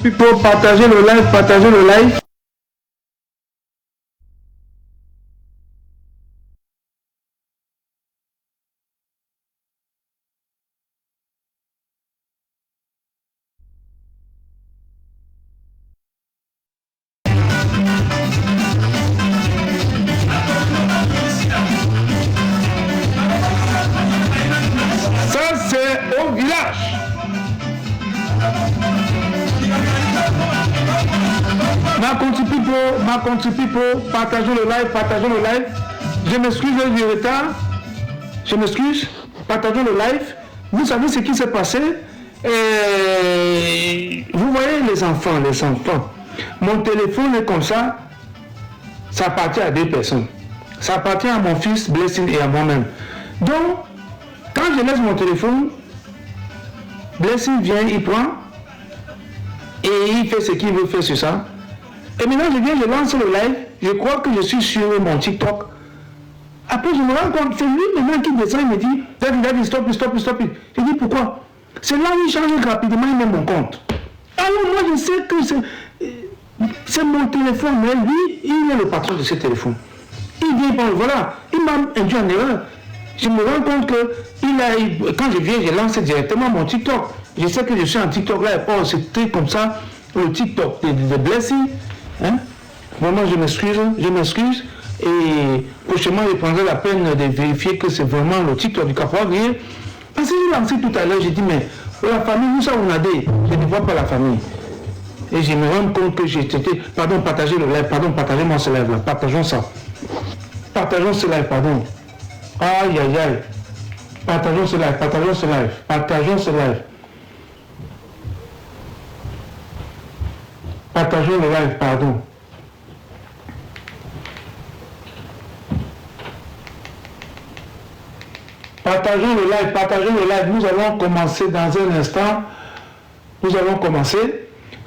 People, partagez le live, partagez le live. Ça, c'est au village. Ma country people, partagez le live, partagez le live. Je m'excuse du retard. Je m'excuse. Partagez le live. Vous savez ce qui s'est passé. Vous voyez les enfants. Mon téléphone est comme ça. Ça appartient à deux personnes. Ça appartient à mon fils Blessing et à moi-même. Donc, quand je laisse mon téléphone, Blessing vient, il prend et il fait ce qu'il veut faire sur ça. Et maintenant, je lance le live. Je crois que je suis sur mon TikTok. Après, je me rends compte, c'est lui maintenant qui descend, il me dit, Daddy, stop it. Je dis, pourquoi? C'est là où il change rapidement, il met mon compte. Alors moi, je sais que c'est mon téléphone, mais lui, il est le patron de ce téléphone. Il vient, bon, voilà, il m'a induit en erreur. Je me rends compte que quand je viens, je lance directement mon TikTok. Je sais que je suis en TikTok là, oh, c'est très comme ça, le TikTok de Blessing. Hein? Vraiment, je m'excuse. Et prochainement, je prendrai la peine de vérifier que c'est vraiment le TikTok du Caporal Grillé. Parce que j'ai lancé tout à l'heure, j'ai dit, mais pour la famille, nous sommes nadés. Je ne vois pas la famille. Et je me rends compte que j'étais. Pardon, partagez le live, pardon, partagez-moi ce live là, partageons ça. Partageons ce live, pardon. Aïe. Partageons ce live. Partageons le live, pardon. Partageons le live. Nous allons commencer dans un instant. Je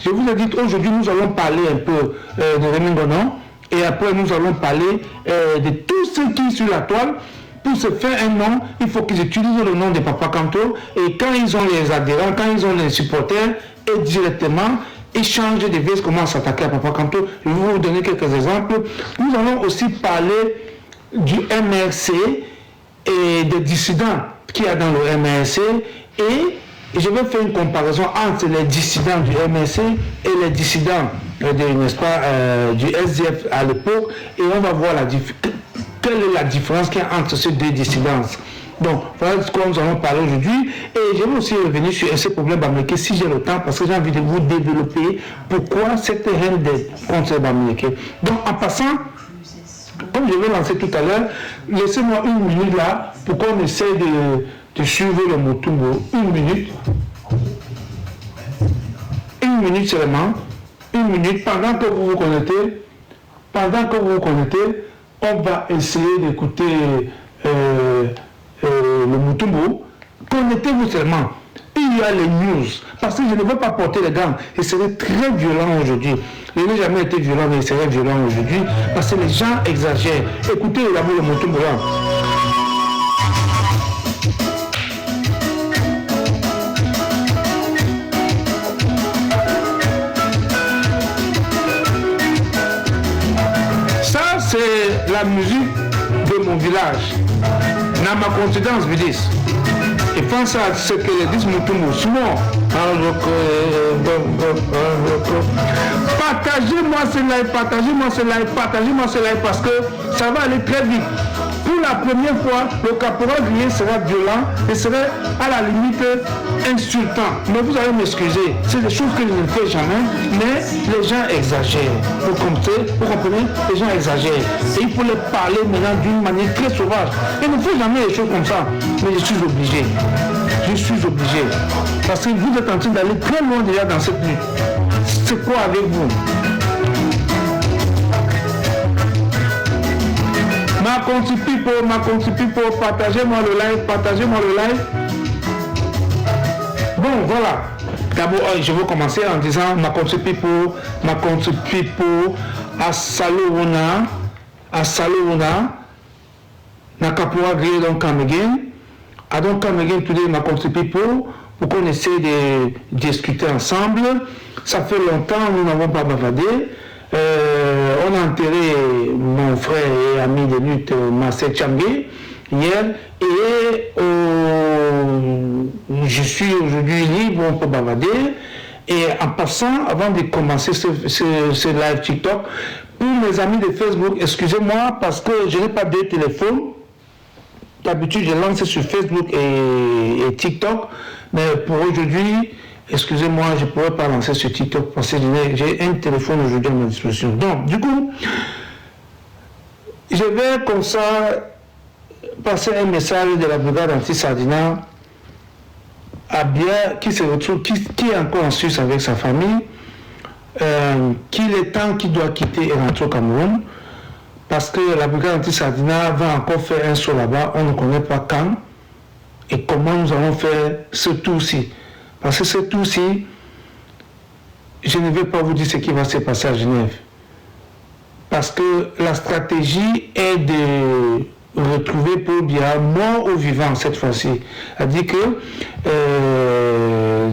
vous ai dit aujourd'hui, nous allons parler un peu de Rémi Gonon. Et après, nous allons parler de tous ceux qui sont sur la toile. Pour se faire un nom, il faut qu'ils utilisent le nom de Papa Kanto. Et quand ils ont les adhérents, quand ils ont les supporters, et directement, échanger des vestes, comment s'attaquer à Papa Kanto. Je vais vous donner quelques exemples. Nous allons aussi parler du MRC et des dissidents qu'il y a dans le MRC. Et je vais faire une comparaison entre les dissidents du MRC et les dissidents du SDF à l'époque. Et on va voir quelle est la différence qu'il y a entre ces deux dissidences. Donc, voilà ce que nous allons parler aujourd'hui. Et je vais aussi revenir sur ce problème Bamileke si j'ai le temps, parce que j'ai envie de vous développer pourquoi cette haine contre Bamileke. Donc, en passant, comme je vais lancer tout à l'heure, laissez-moi une minute là pour qu'on essaie de suivre le Motumbo. Une minute seulement. Une minute, pendant que vous vous connectez, on va essayer d'écouter le Motumbo. Connectez-vous seulement. Il y a les news. Parce que je ne veux pas porter les gants. Et serait très violent aujourd'hui. Je n'ai jamais été violent, mais il serait violent aujourd'hui. Parce que les gens exagèrent. Écoutez d'abord le Motumbo là. C'est la musique de mon village. Dans ma coïncidence, vous dites. Et pense à ce que les disent Motumbo. Souvent, partagez-moi ce live, parce que ça va aller très vite. Pour la première fois, le caporal Grillé sera violent et sera à la limite insultant. Mais vous allez m'excuser, c'est des choses que je ne fais jamais, mais les gens exagèrent. Vous comprenez? Les gens exagèrent. Et il faut les parler maintenant d'une manière très sauvage. Il ne faut jamais des choses comme ça. Mais je suis obligé. Parce que vous êtes en train d'aller très loin déjà dans cette lutte. C'est quoi avec vous? Ma country people, partagez-moi le live. Bon, voilà. D'abord, je vais commencer en disant ma country people, à Salouona, Nakapura Grillé don't come again. I don't come again today, my country people, pour qu'on essaie de discuter ensemble. Ça fait longtemps, nous n'avons pas bavardé. On a enterré mon frère et ami de lutte, Marcel Tchangé, hier, et je suis aujourd'hui libre, on peut bavarder. Et en passant, avant de commencer ce live TikTok, pour mes amis de Facebook, excusez-moi parce que je n'ai pas de téléphone. D'habitude, je lance sur Facebook et TikTok, mais pour aujourd'hui, excusez-moi, je ne pourrais pas lancer sur TikTok parce que j'ai un téléphone aujourd'hui à ma disposition. Donc, du coup, je vais comme ça passer un message de la brigade anti-Sardina à Bia qui se retrouve, qui est encore en Suisse avec sa famille, qu'il est temps qu'il doit quitter et rentrer au Cameroun, parce que la brigade anti-Sardina va encore faire un saut là-bas, on ne connaît pas quand et comment nous allons faire ce tour-ci. Parce que ce tour-ci, je ne vais pas vous dire ce qui va se passer à Genève. Parce que la stratégie est de retrouver Paul Biya mort ou vivant cette fois-ci. C'est-à-dire que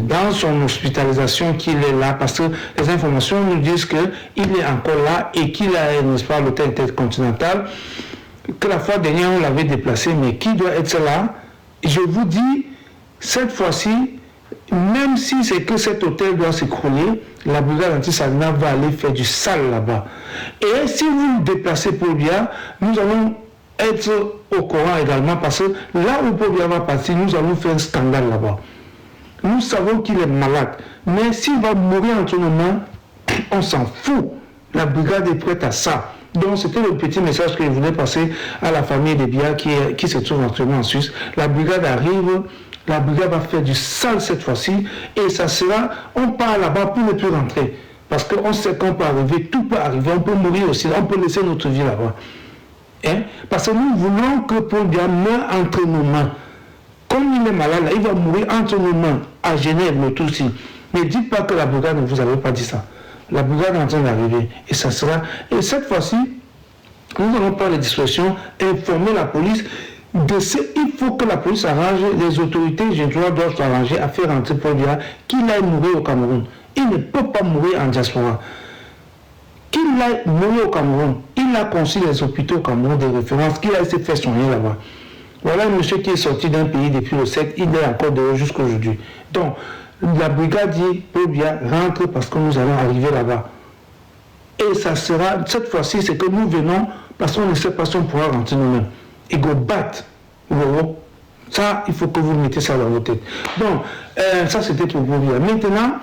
dans son hospitalisation qu'il est là, parce que les informations nous disent qu'il est encore là et qu'il a, n'est-ce pas, l'hôtel intercontinental, que la fois dernière on l'avait déplacé, mais qui doit être là? Je vous dis, cette fois-ci, même si c'est que cet hôtel doit s'écrouler, la brigade anti-Sardina va aller faire du sale là-bas. Et si vous déplacez Paul Biya, nous allons être au courant également parce que là où Paul Biya va partir, nous allons faire un scandale là-bas. Nous savons qu'il est malade, mais s'il va mourir entre nos mains, on s'en fout. La brigade est prête à ça. Donc c'était le petit message que je voulais passer à la famille de Biya qui se trouve actuellement en Suisse. La brigade arrive, la brigade va faire du sale cette fois-ci et ça sera, on part là-bas pour ne plus rentrer. Parce qu'on sait qu'on peut arriver, tout peut arriver, on peut mourir aussi, on peut laisser notre vie là-bas. Hein? Parce que nous voulons que Paul Biya meure entre nos mains. Comme il est malade, là, il va mourir entre nos mains, à Genève, le tout-ci. Ne dites pas que la brigade ne vous avait pas dit ça. La brigade est en train d'arriver. Et ça sera. Et cette fois-ci, nous allons par les discussions informer la police de ce. Il faut que la police arrange, les autorités générales doivent s'arranger à faire rentrer Paul Biya, qu'il aille mourir au Cameroun. Il ne peut pas mourir en diaspora. Qu'il aille mourir au Cameroun. Il a conçu les hôpitaux au Cameroun de référence, qu'il aille se faire soigner là-bas. Voilà un monsieur qui est sorti d'un pays depuis le 7, il est encore dehors jusqu'à aujourd'hui. Donc, la brigade dit, Paul Biya rentre parce que nous allons arriver là-bas. Et ça sera, cette fois-ci, c'est que nous venons parce qu'on ne sait pas si on pourra rentrer nous-mêmes. Et go battre. Ça, il faut que vous mettez ça dans vos têtes. Donc, ça c'était pour Paul Biya. Maintenant,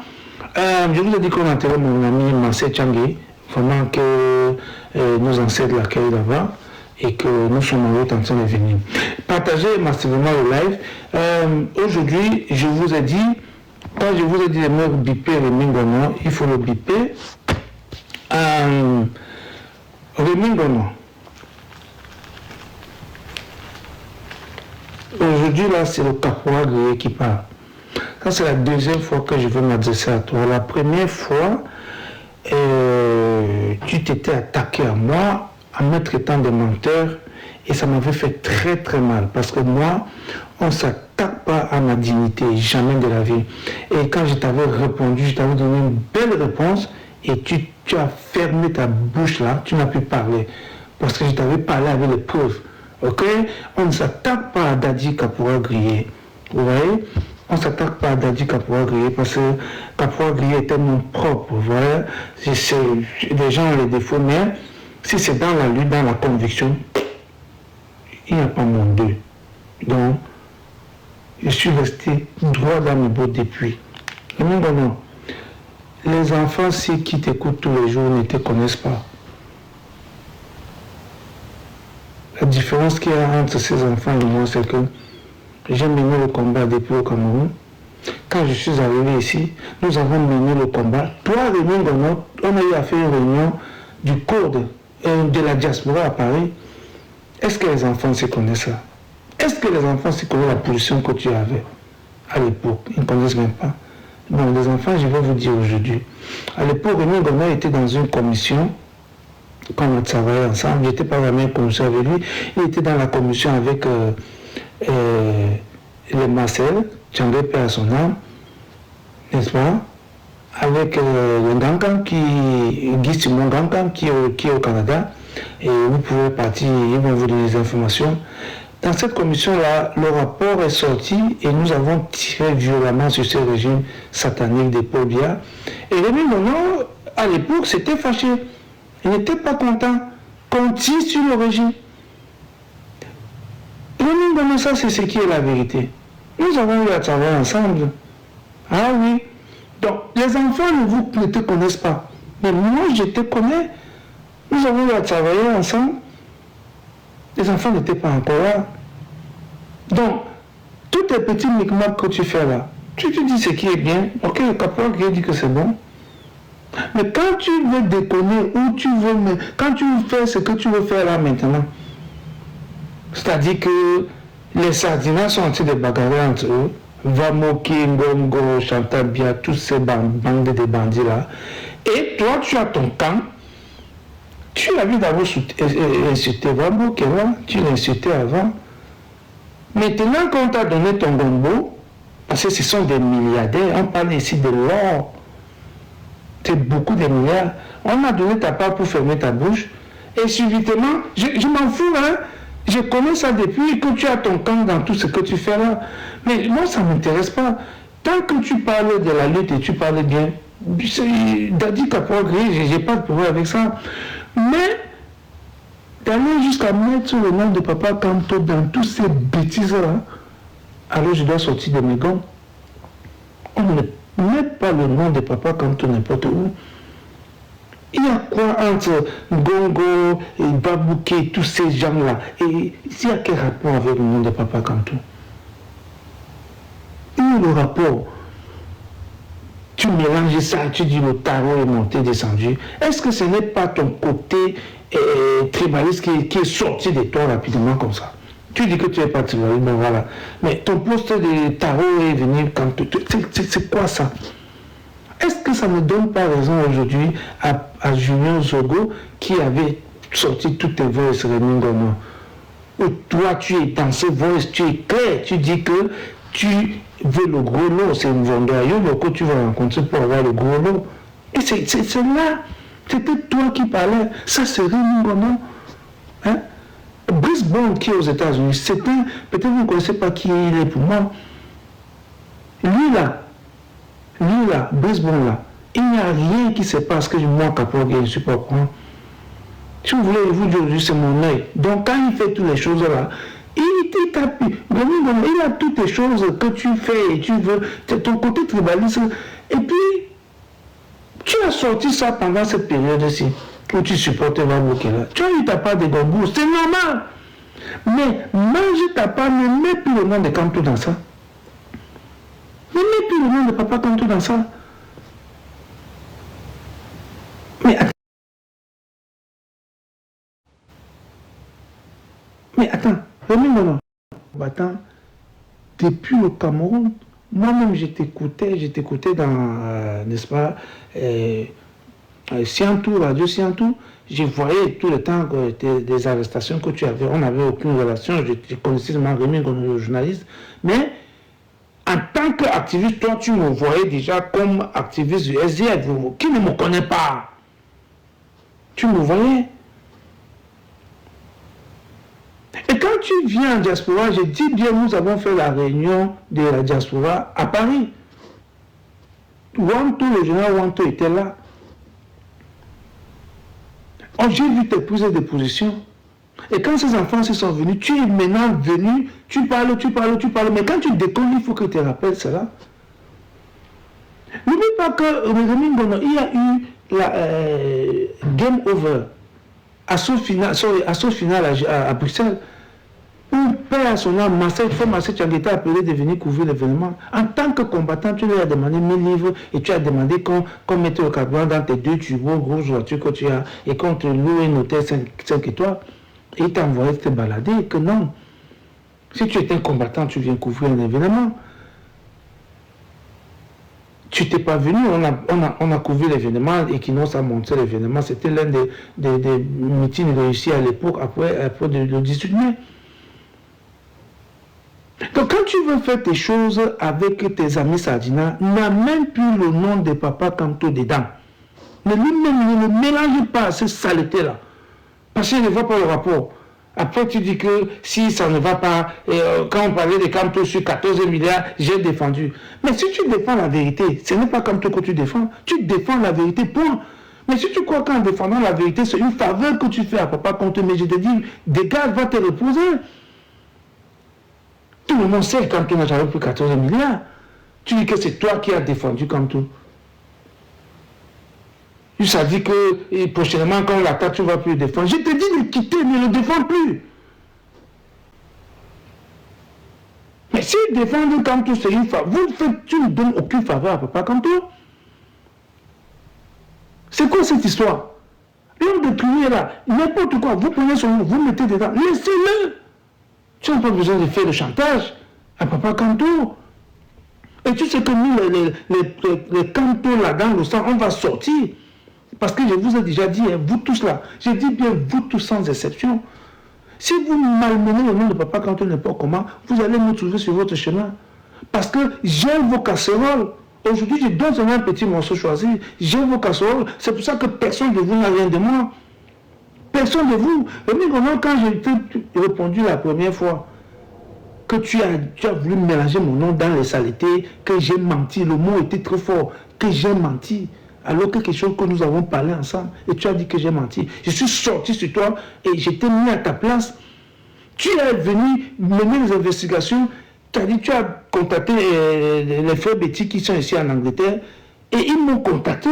je vous ai dit qu'on enterrait mon ami Marcel Tchangé, vraiment que nos ancêtres l'accueillent là-bas et que nous sommes en route en train de venir. Partagez massivement le live. Aujourd'hui, je vous ai dit, quand je vous ai dit de me biper le Mingono, il faut le biper. Le Mingono. Aujourd'hui, là, c'est le Caporal Grillé qui parle. Ça, c'est la deuxième fois que je veux m'adresser à toi. La première fois, tu t'étais attaqué à moi en me traitant de menteur et ça m'avait fait très très mal parce que moi, on ne s'attaque pas à ma dignité, jamais de la vie. Et quand je t'avais répondu, je t'avais donné une belle réponse et tu as fermé ta bouche là, tu n'as pu parler parce que je t'avais parlé avec les preuves. Ok? On ne s'attaque pas à Dadi Caporal Grillé. Vous voyez? On ne s'attaque pas à Dadi Caporal Grillé parce que Caporal Grillé était mon propre. Vous voyez? Les gens ont les défauts, mais si c'est dans la lutte, dans la conviction, il n'y a pas mon deux. Donc, je suis resté droit dans mes bottes depuis. Non, non, non. Les enfants, qui t'écoutent tous les jours, ne te connaissent pas. La différence qu'il y a entre ces enfants et moi, c'est que j'ai mené le combat depuis au Cameroun. Quand je suis arrivé ici, nous avons mené le combat. Trois réunions, on a eu à faire une réunion du code de la diaspora à Paris. Est-ce que les enfants se connaissent ça? Est-ce que les enfants se connaissent la position que tu avais à l'époque? Ils ne connaissent même pas. Donc les enfants, je vais vous dire aujourd'hui. À l'époque, Rémi Goma était dans une commission, quand on travaillait ensemble. Je n'étais pas dans la même commission avec lui. Il était dans la commission avec les Marcel, Tchangé Père à son âme, n'est-ce pas? avec le Gankan Guy Simon Gankan qui est au Canada. Et vous pouvez partir, ils vont vous donner des informations. Dans cette commission-là, le rapport est sorti et nous avons tiré violemment sur ce régime satanique des Paul Biya. Et Rémi Monon, à l'époque, s'était fâché. Il n'était pas content qu'on tire sur le régime. Rémi Monon, ça c'est ce qui est la vérité. Nous avons eu à travailler ensemble. Ah oui. Donc, les enfants ne te connaissent pas. Mais moi, je te connais. Nous avons eu à travailler ensemble. Les enfants n'étaient pas encore là. Donc, tous les petits micmacs que tu fais là, tu te dis ce qui est bien. Ok, le caporal qui dit que c'est bon. Mais quand tu veux déconner ou tu veux... Quand tu fais ce que tu veux faire là maintenant, c'est-à-dire que les Sardinas sont en train de bagarrer entre eux, Vamoki, Ngongo, Chantal Biya, tous ces bandes de bandits là, et toi tu as ton camp. Tu avais d'abord insulté Vambo, tu l'as insulté avant. Maintenant, quand on t'a donné ton gombo, parce que ce sont des milliardaires, on parle ici de l'or, c'est beaucoup de milliards, on a donné ta part pour fermer ta bouche, et subitement, je m'en fous, hein, je connais ça depuis que tu as ton camp dans tout ce que tu fais là. Mais moi, ça ne m'intéresse pas. Tant que tu parles de la lutte et tu parles bien, Dadi Caporal, je n'ai pas de problème avec ça. Mais d'aller jusqu'à mettre le nom de Papa Kanto dans toutes ces bêtises-là, alors je dois sortir de mes gants. On ne met pas le nom de Papa Kanto n'importe où. Il y a quoi entre Gongo et Babouké, tous ces gens-là? Et il y a quel rapport avec le nom de Papa Kanto? Où est le rapport? Tu mélanges ça, tu dis le tarot est monté, descendu. Est-ce que ce n'est pas ton côté tribaliste qui est sorti de toi rapidement comme ça? Tu dis que tu es pas tribaliste, ben voilà. Mais ton poste de tarot est venu quand c'est quoi ça? Est-ce que ça ne donne pas raison aujourd'hui à Junior Zogo qui avait sorti toutes tes voix Rémi Ngono? Où toi tu es dans ces voix, tu es clair, tu dis que tu veux le gros lot, c'est une vendoyo que tu vas rencontrer pour avoir le gros lot. Et c'est là, c'était toi qui parlais, ça c'est Rémi Ngono. Hein? Brice Bond qui est aux États-Unis, c'est un, peut-être vous ne connaissez pas qui il est pour moi. Lui là, Brice Bond là, il n'y a rien qui se passe que moi, Caporal, je ne suis pas au courant. Si vous voulez, vous dire, c'est mon œil. Donc quand il fait toutes les choses là, il t'appuie. Il a toutes les choses que tu fais et tu veux, ton côté tribaliste. Et puis, tu as sorti ça pendant cette période-ci, où tu supportais Vabouké là. Tu as eu ta part de Gongou, c'est normal. Mais mange ta part, ne mets plus le nom de Kanto dans ça. Ne mets plus le nom de Papa Kanto dans ça. Mais attends, Rémi Ngono, depuis le Cameroun, moi-même je t'écoutais dans, n'est-ce pas, Siantou, Radio Siantou, je voyais tout le temps des arrestations que tu avais, on n'avait aucune relation, je connaissais seulement Rémi Ngono, le journaliste, mais en tant qu'activiste, toi tu me voyais déjà comme activiste du SDF, qui ne me connaît pas. Tu me voyais. Et quand tu viens en diaspora, je dis bien, nous avons fait la réunion de la diaspora à Paris. Wanto, le général Wanto était là. Oh, j'ai vu tes prises de position. Et quand ces enfants se sont venus, tu es maintenant venu, tu parles, mais quand tu déconnes, il faut que tu te rappelles cela. N'oublie pas que Rémi Ngono, il y a eu la Game Over, assaut final à Bruxelles, où père à son âme, Marcel Tchangeta a appelé de venir couvrir l'événement. En tant que combattant, tu lui as demandé 1000 livres et tu as demandé qu'on mette le carburant dans tes 2 tubos, grosses voitures que tu as, et qu'on te loue un hôtel 5 étoiles. Et il t'a envoyé te balader, que non. Si tu étais un combattant, tu viens couvrir un événement. Tu n'étais pas venu, on a couvert l'événement, et qui nous a montré l'événement. C'était l'un des meetings réussis à l'époque, après le 18 mai. Donc quand tu veux faire tes choses avec tes amis Sardina, n'amène plus le nom de Papa Kanto dedans. Ne le mélange pas à cette saleté-là. Parce qu'il ne voit pas le rapport. Après, tu dis que si ça ne va pas, quand on parlait de Kanto sur 14 milliards, j'ai défendu. Mais si tu défends la vérité, ce n'est pas Kanto que tu défends. Tu défends la vérité, point. Mais si tu crois qu'en défendant la vérité, c'est une faveur que tu fais à Papa Kanto, mais je te dis, des gars va te reposer. Tout le monde sait que Kanto n'a jamais pris 14 milliards. Tu dis que c'est toi qui as défendu Kanto. Ça dit que prochainement, quand on l'attaque, tu ne vas plus le défendre. Je te dis de quitter, ne le défends plus. Mais s'il défend Kanto, c'est une faveur. Tu ne donnes aucune faveur à Papa Kanto. C'est quoi cette histoire? L'homme de crier là, n'importe quoi, vous prenez son nom, vous mettez dedans, laissez-le. Tu n'as pas besoin de faire le chantage à Papa Kanto. Et tu sais que nous, les Kanto là, dans le sang, on va sortir. Parce que je vous ai déjà dit, vous tous là, je dis bien vous tous sans exception. Si vous malmenez le nom de Papa Kanto n'importe comment, vous allez me trouver sur votre chemin. Parce que j'ai vos casseroles. Aujourd'hui, je donne un petit morceau choisi. J'ai vos casseroles. C'est pour ça que personne de vous n'a rien de moi. Personne de vous. Et maintenant, quand j'ai répondu la première fois, que tu as voulu mélanger mon nom dans les saletés, que j'ai menti, le mot était très fort, que j'ai menti. Alors que quelque chose que nous avons parlé ensemble, et tu as dit que j'ai menti. Je suis sorti sur toi et je t'ai mis à ta place. Tu es venu mener les investigations, tu as dit, tu as contacté les frères Betty qui sont ici en Angleterre, et ils m'ont contacté.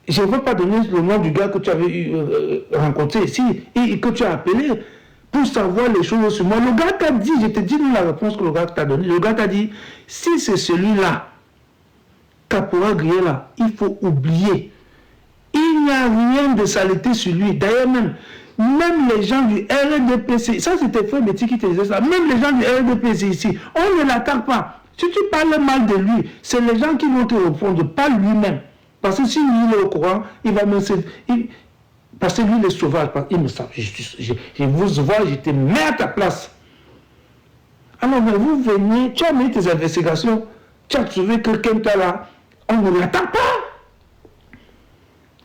Je ne veux pas donner le nom du gars que tu avais rencontré ici, et que tu as appelé, pour savoir les choses sur moi. Le gars t'a dit, je te dis la réponse que le gars t'a donnée, le gars t'a dit, si c'est celui-là, Caporal Griella, il faut oublier. Il n'y a rien de saleté sur lui. D'ailleurs, même les gens du RDPC, ça c'était Frère Betty qui te disait ça, même les gens du RDPC ici, on ne l'attaque pas. Si tu parles mal de lui, c'est les gens qui vont te répondre, pas lui-même. Parce que si lui il est au courant, il va me... parce que lui il est sauvage, il me savent. Je vous vois, je te mets à ta place. Alors, mais vous venez, tu as mis tes investigations, tu as trouvé que quelqu'un là, on ne l'attaque pas.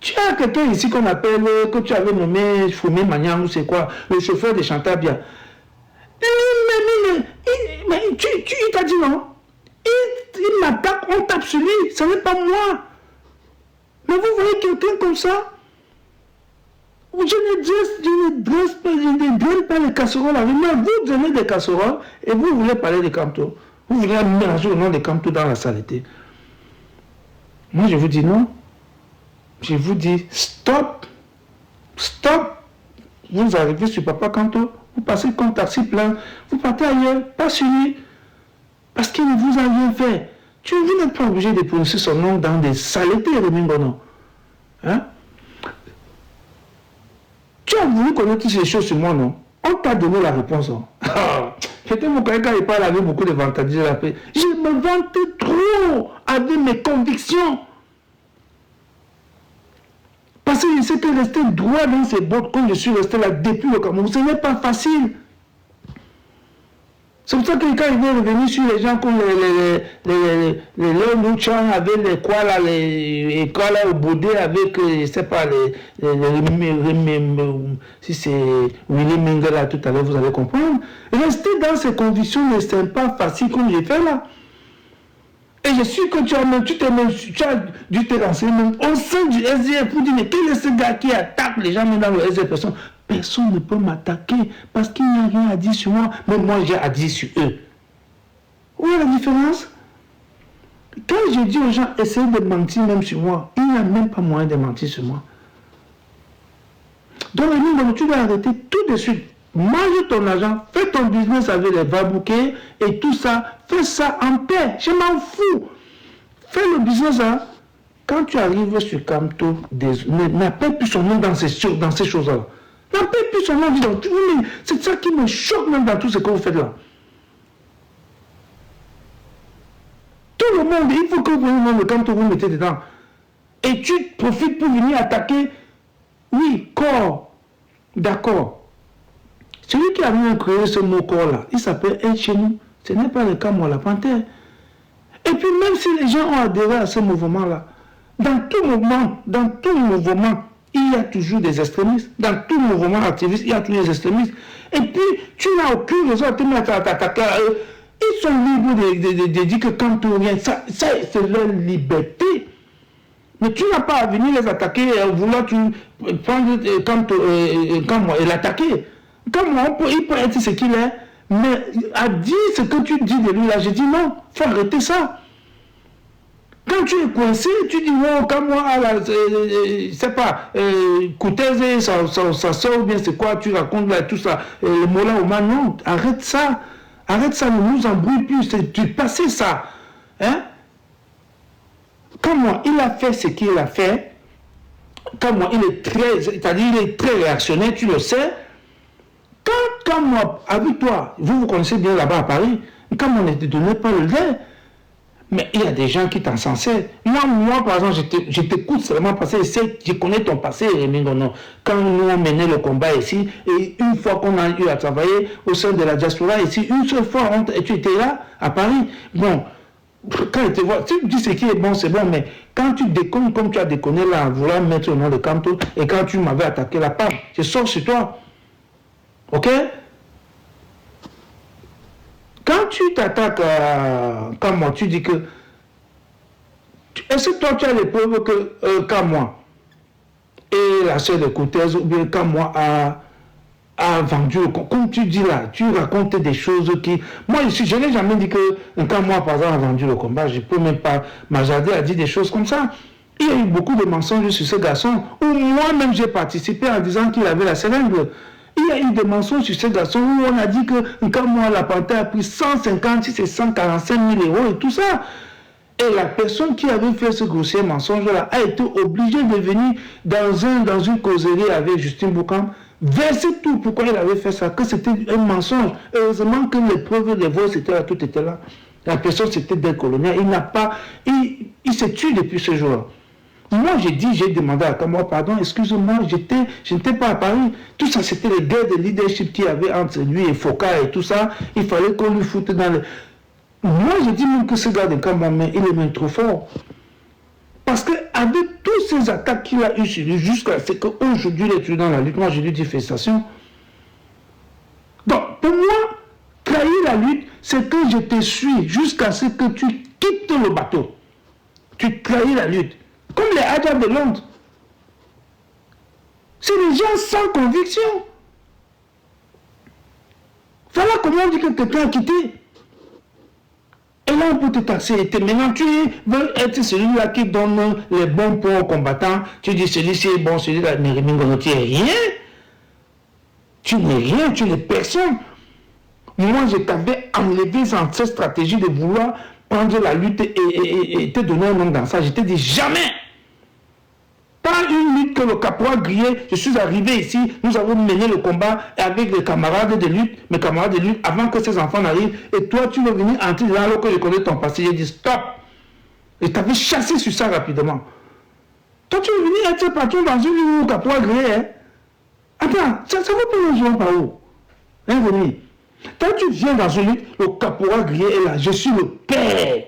Tu as quelqu'un ici qu'on appelle, que tu avais nommé Foumé Magnan, ou c'est quoi, le chauffeur de Chantabia. Mais il t'a dit non. Il m'attaque, on tape sur lui, ce n'est pas moi. Mais vous voyez quelqu'un comme ça? Je ne dresse pas les casseroles avec moi. Vous donnez des casseroles et vous voulez parler de Kanto. Vous voulez mélanger le nom de Kanto dans la saleté. Moi, je vous dis non. Je vous dis stop. Stop. Vous arrivez sur Papa Kanto, vous passez comme taxi plein, vous partez ailleurs, pas sur lui. Parce qu'il ne vous a rien fait. Vous n'êtes pas obligé de prononcer son nom dans des saletés, Rémi Bono. Hein? Tu as voulu connaître toutes ces choses sur moi, non? On t'a donné la réponse. C'était mon collègue qui parle avec beaucoup de vantage. Je me vante trop avec mes convictions. Parce que je sais que rester droit dans ces bottes, comme je suis resté là depuis le Cameroun, ce n'est pas facile. C'est pour ça que quand il est revenu sur les gens comme les Léon Chan avec les Kuala, les Kuala au Baudet avec, je ne sais pas, si c'est Willy Mengela tout à l'heure, vous allez comprendre. Rester dans ces conditions ne c'est pas facile comme j'ai fait là. Et je suis que tu as dû te renseigner même au sein du SDF pour dire, mais quel est ce gars qui attaque les gens même dans le SDF? Personne ne peut m'attaquer parce qu'il n'y a rien à dire sur moi, mais moi j'ai à dire sur eux. Où est la différence? Quand je dis aux gens, essayez de mentir même sur moi, il n'y a même pas moyen de mentir sur moi. Donc, tu dois arrêter tout de suite. Mange ton argent, fais ton business avec les babouquets et tout ça, fais ça en paix, je m'en fous. Fais le business, hein. Quand tu arrives sur Kanto, n'appelle plus son nom dans ces choses-là. N'appelle plus son nom, c'est ça qui me choque même dans tout ce que vous faites là. Tout le monde, il faut que vous preniez le nom de Kanto, vous mettez dedans. Et tu profites pour venir attaquer. Oui, corps. D'accord. Celui qui a créé ce mot corps là, il s'appelle El Chenou. Ce n'est pas le cas, moi, la panthère. Et puis, même si les gens ont adhéré à ce mouvement-là, dans tout mouvement, il y a toujours des extrémistes. Dans tout mouvement activiste, il y a toujours des extrémistes. Et puis, tu n'as aucune raison de te mettre à t'attaquer à eux. Ils sont libres de dire que quand tout vient, ça c'est leur liberté. Mais tu n'as pas à venir les attaquer et vouloir prendre comme moi et l'attaquer. Comme moi, il peut être ce qu'il est, mais à dire ce que tu dis de lui là, j'ai dit non, il faut arrêter ça. Quand tu es coincé, tu dis non, comme moi, c'est pas, Koutese, ça sort bien, c'est quoi, tu racontes là, tout ça, le mot là, non, arrête ça, ne nous embrouille plus, tu passais ça. Hein? Comme moi, il a fait ce qu'il a fait, comme moi, il est très réactionnaire, tu le sais. Quand moi, avec toi, vous connaissez bien là-bas à Paris, quand on ne te donnait pas le lait, mais il y a des gens qui t'en censaient. Moi, par exemple, je t'écoute seulement parce que je connais ton passé, Mingono. Quand nous on menait le combat ici, et une fois qu'on a eu à travailler au sein de la diaspora ici, une seule fois, tu étais là, à Paris. Bon, quand je te vois, tu dis ce qui est bon, c'est bon, mais quand tu déconnes comme tu as déconné là, en voulant mettre le nom de Kanto, et quand tu m'avais attaqué la part, je sors sur toi. Ok? Quand tu t'attaques comme moi, tu dis que... Est-ce que toi, tu as les preuves que comme moi et la sœur de Koutese, ou bien comme moi, a vendu le... Comme tu dis là, tu racontes des choses qui... Moi, je n'ai jamais dit que quand moi, par exemple, a vendu le combat, je ne peux même pas... Majadé a dit des choses comme ça. Il y a eu beaucoup de mensonges sur ce garçon, où moi-même j'ai participé en disant qu'il avait la seringue. Il y a eu des mensonges sur ce garçon où on a dit que quand moi, la panthère a pris 156 et 145 000 € et tout ça. Et la personne qui avait fait ce grossier mensonge-là a été obligée de venir dans une causerie avec Justine Boukham, verser tout pourquoi il avait fait ça, que c'était un mensonge. Heureusement que les preuves, les voix, c'était là, tout était là. La personne, c'était décoloniale. Il s'est tué depuis ce jour-là. Moi, j'ai demandé à Kamwa, pardon, excuse-moi, je n'étais pas à Paris. Tout ça, c'était les guerres de leadership qu'il y avait entre lui et Foka et tout ça. Il fallait qu'on lui foute dans le... Moi, je dis même que ce gars de Kamwa, il est même trop fort. Parce qu'avec toutes ces attaques qu'il a eues sur lui, jusqu'à ce qu'aujourd'hui, il est toujours dans la lutte, moi, je lui dis félicitations. Donc, pour moi, trahir la lutte, c'est que je te suis jusqu'à ce que tu quittes le bateau. Tu trahis la lutte. Comme les Hadjas de Londres. C'est des gens sans conviction. Voilà comment on dit que quelqu'un a quitté. Et là, on peut te taxer. Et maintenant, tu veux être celui-là qui donne les bons points aux combattants. Tu dis celui-ci est bon, celui-là, mais tu n'es rien. Tu n'es rien, tu n'es personne. Moi, je t'avais enlevé cette stratégie de vouloir prendre la lutte et te donner un nom dans ça. Je t'ai dit jamais. Pas une lutte que le caporal grillé, je suis arrivé ici, nous avons mené le combat avec les camarades de lutte, mes camarades de lutte, avant que ces enfants n'arrivent, et toi tu veux venir entrer dans alors que je connais ton passé, j'ai dit stop. Et tu avais chassé sur ça rapidement. Toi tu veux venir être patron dans une ligne où le caporal grillé, hein? Attends, ça va pas nous jouer par où? Hein, venir. Quand tu viens dans une lutte, le caporal grillé est là, je suis le père.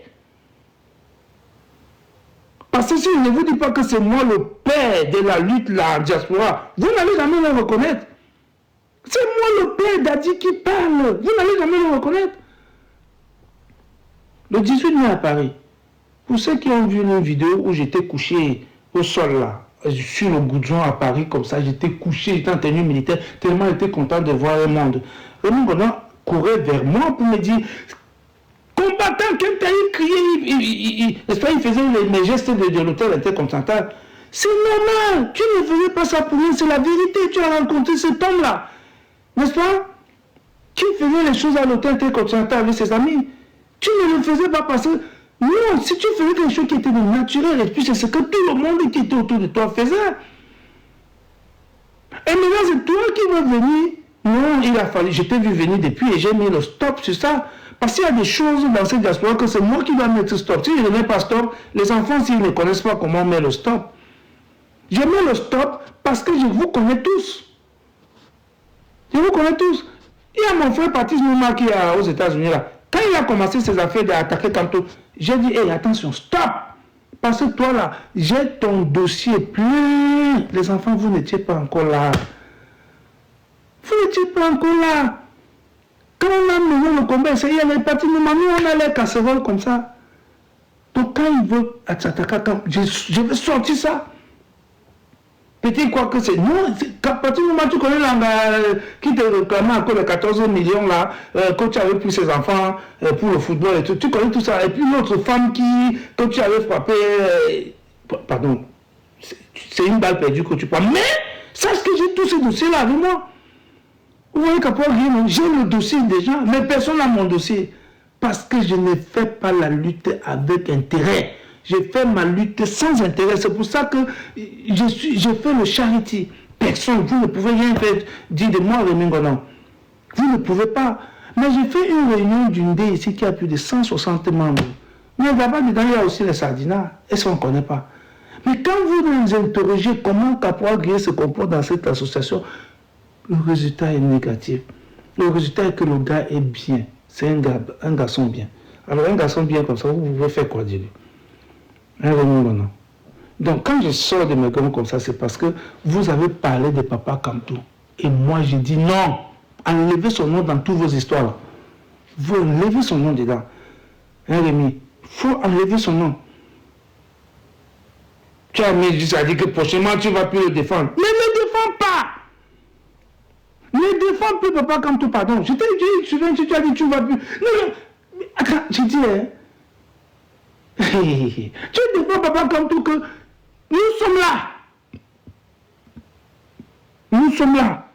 Parce que si je ne vous dis pas que c'est moi le père de la lutte, la diaspora, vous n'allez jamais le reconnaître. C'est moi le père d'Adi qui parle. Vous n'allez jamais le reconnaître. Le 18 mai à Paris, pour ceux qui ont vu une vidéo où j'étais couché au sol là, sur le goudron à Paris comme ça, j'étais couché, j'étais en tenue militaire, tellement j'étais content de voir le monde. Le monde courait vers moi pour me dire... Combattant, quand il criait, n'est-ce pas, il faisait les gestes de l'hôtel intercontinental. C'est normal, tu ne faisais pas ça pour rien, c'est la vérité, tu as rencontré cet homme-là. N'est-ce pas? Tu faisais les choses à l'hôtel intercontinental avec ses amis. Tu ne le faisais pas parce que, non, si tu faisais quelque chose qui était naturel, et puis c'est ce que tout le monde qui était autour de toi faisait. Et maintenant, c'est toi qui vas venir. Non, il a fallu, je t'ai vu venir depuis et j'ai mis le stop sur ça. Parce qu'il y a des choses dans cette diaspora que c'est moi qui dois mettre stop. Si je ne mets pas stop, les enfants, s'ils ne connaissent pas comment on met le stop, je mets le stop parce que je vous connais tous. Je vous connais tous. Il y a mon frère Patrice Nouma qui est aux États-Unis là. Quand il a commencé ses affaires d'attaquer Kanto, j'ai dit, hey, attention, stop. Parce que toi là, j'ai ton dossier plein. Les enfants, vous n'étiez pas encore là. Vous n'étiez pas encore là. Quand on a mené le combat, il y a les partis, nous, on a les casseroles comme ça. Donc quand il veut s'attaquer, je vais sortir ça. Peut-être quoi que c'est. Non, à partir du moment où tu connais qui te réclamait encore les 14 millions là, que tu avais pris ses enfants pour le football et tout, tu connais tout ça. Et puis l'autre femme que tu avais frappé, pardon, c'est une balle perdue que tu prends. Mais, sache que j'ai tous ces dossiers là avec moi. Vous voyez qu'à part rien, j'ai le dossier déjà, mais personne n'a mon dossier. Parce que je ne fais pas la lutte avec intérêt. Je fais ma lutte sans intérêt. C'est pour ça que je fais le charity. Personne, vous ne pouvez rien faire, dire de moi, Rémi Ngonan. Vous ne pouvez pas. Mais j'ai fait une réunion d'une dé ici qui a plus de 160 membres. Mais là-bas, dedans, il y a aussi les sardinats. Est-ce qu'on ne connaît pas? Mais quand vous nous interrogez comment Caporal Gueye se comporte dans cette association, le résultat est négatif. Le résultat est que le gars est bien. C'est un garçon bien. Alors un garçon bien comme ça, vous pouvez faire quoi dire? Un Rémi Ngonan. Donc quand je sors de mes grands comme ça, c'est parce que vous avez parlé de Papa Kanto. Et moi j'ai dit non. Enlevez son nom dans toutes vos histoires. Vous enlevez son nom dedans. Hein Rémi? Il faut enlever son nom. Tu as dit que prochainement tu ne vas plus le défendre. Mais ne le défends pas. Ne défends plus Papa Kanto, pardon. Je t'ai dit, tu as dit tu ne vas plus. Non, mais attends, j'ai dit, hein. Tu défends Papa Kanto que nous sommes là. Nous sommes là.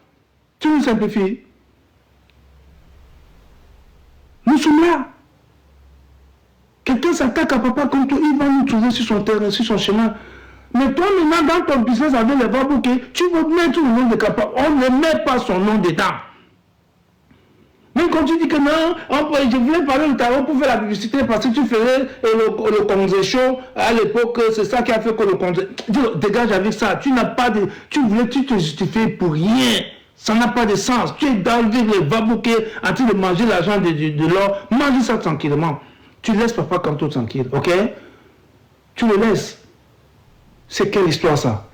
Tu nous simplifies. Nous sommes là. Quelqu'un s'attaque à Papa Kanto, il va nous trouver sur son terrain, sur son chemin. Mais toi, maintenant, dans ton business avec les babouquets, tu veux mettre le nom de Kappa. On ne met pas son nom dedans. Même quand tu dis que non, je voulais parler de tarot pour faire la publicité parce que tu faisais le Congrès Show à l'époque, c'est ça qui a fait que le Congrès. Dégage avec ça. Tu n'as pas de. Tu te justifies pour rien. Ça n'a pas de sens. Tu es dans les babouquets en train de manger l'argent de l'or. Mange ça tranquillement. Tu laisses Papa Kanto tranquille, ok? Tu le laisses. C'est quelle histoire ça?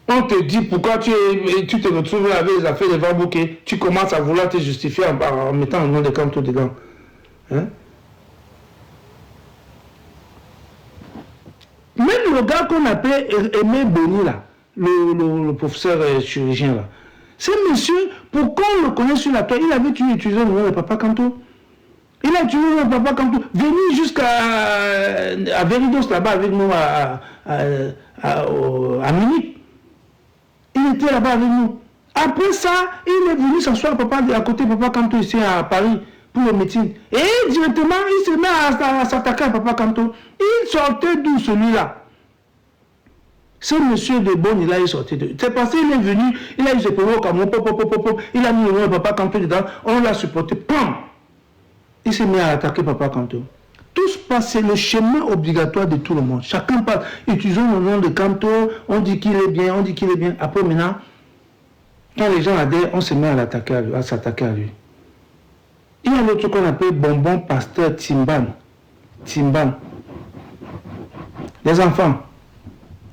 On te dit pourquoi tu te retrouves avec les affaires de Vabouké, tu commences à vouloir te justifier en mettant le nom de Kanto dedans. Hein? Même le gars qu'on appelle Aimé Boni là, le professeur chirurgien là, ce monsieur, pour qu'on le connaisse sur la toile, il avait utilisé le nom de Papa Kanto. Il a utilisé le Papa Kanto, venu jusqu'à Veridos là-bas avec nous à Munich. Il était là-bas avec nous. Après ça, il est venu s'asseoir à côté de Papa Kanto ici à Paris pour le meeting. Et directement, il se met à s'attaquer à Papa Kanto. Il sortait d'où celui-là? Ce monsieur de Bonne, il sortait de. C'est parce qu'il est venu, il a eu ses problèmes au Cameroun, il a mis le nom de Papa Kanto dedans, on l'a supporté, pam! Il s'est mis à attaquer Papa Kanto. Tout se passe, c'est le chemin obligatoire de tout le monde. Chacun passe. Utilisons le nom de Kanto, on dit qu'il est bien, on dit qu'il est bien. Après maintenant, quand les gens adhèrent, on se met à s'attaquer à lui. Il y a l'autre qu'on appelle Bonbon Pasteur Timban. Timban. Les enfants,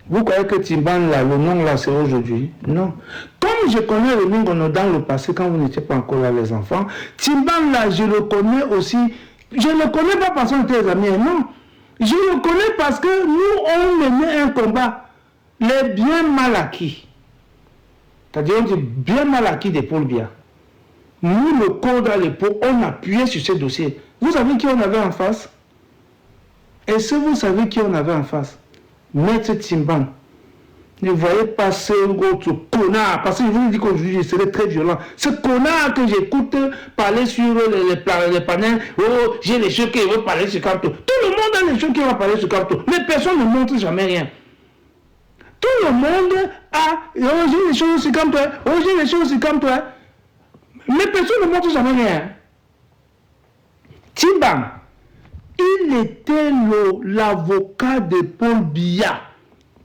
vous croyez que Timban, là, le nom là, c'est aujourd'hui? Non. Comme je connais le nom dans le passé, quand vous n'étiez pas encore là, les enfants, Timban, là, je le connais aussi. Je ne le connais pas parce qu'on était des amis, non. Je le connais parce que nous, on menait un combat. Les bien mal acquis. C'est-à-dire, on dit bien mal acquis des Paul Biya. Nous, le code à l'époque, on appuyait sur ces dossiers. Vous savez qui on avait en face? Est-ce que vous savez qui on avait en face? Maître Timban. Ne voyez pas ce autre connard, parce que je vous dis qu'aujourd'hui, je serai très violent. Ce connard que j'écoute parler sur les panels, oh, j'ai les choses qui vont parler sur Kanto. Tout le monde a les choses qui vont parler sur Kanto, mais personne ne montre jamais rien. Tout le monde a, oh, j'ai les choses sur Kanto, oh, j'ai les choses sur Kanto, mais personne ne montre jamais rien. Timban, il était l'avocat de Paul Biya.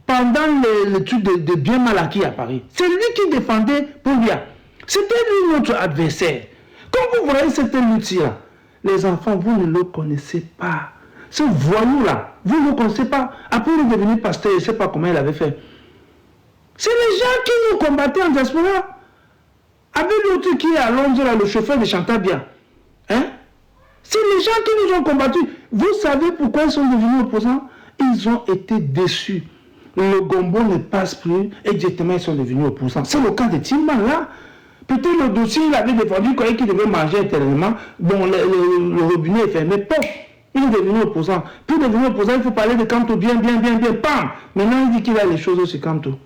Pendant le truc de bien mal acquis à Paris. C'est lui qui défendait Paul Biya. C'était lui notre adversaire. Quand vous voyez cette lutte-là, les enfants, vous ne le connaissez pas. Ce voyou-là, vous ne le connaissez pas. Après, il est devenu pasteur, je ne sais pas comment il avait fait. C'est les gens qui nous combattaient en diaspora. Avec l'autre qui est à Londres, là, le chauffeur de Chantabia. Hein? C'est les gens qui nous ont combattus. Vous savez pourquoi ils sont devenus opposants? Ils ont été déçus. Le gombo ne passe plus et directement ils sont devenus opposants. C'est le cas de Timban là. Peut-être le dossier, il avait défendu qu'il devait manger éternellement. Bon, le robinet est fermé. Pop, il est devenu opposant. Pour devenir opposant, il faut parler de Kanto bien. Pam! Maintenant, il dit qu'il a les choses sur Kanto.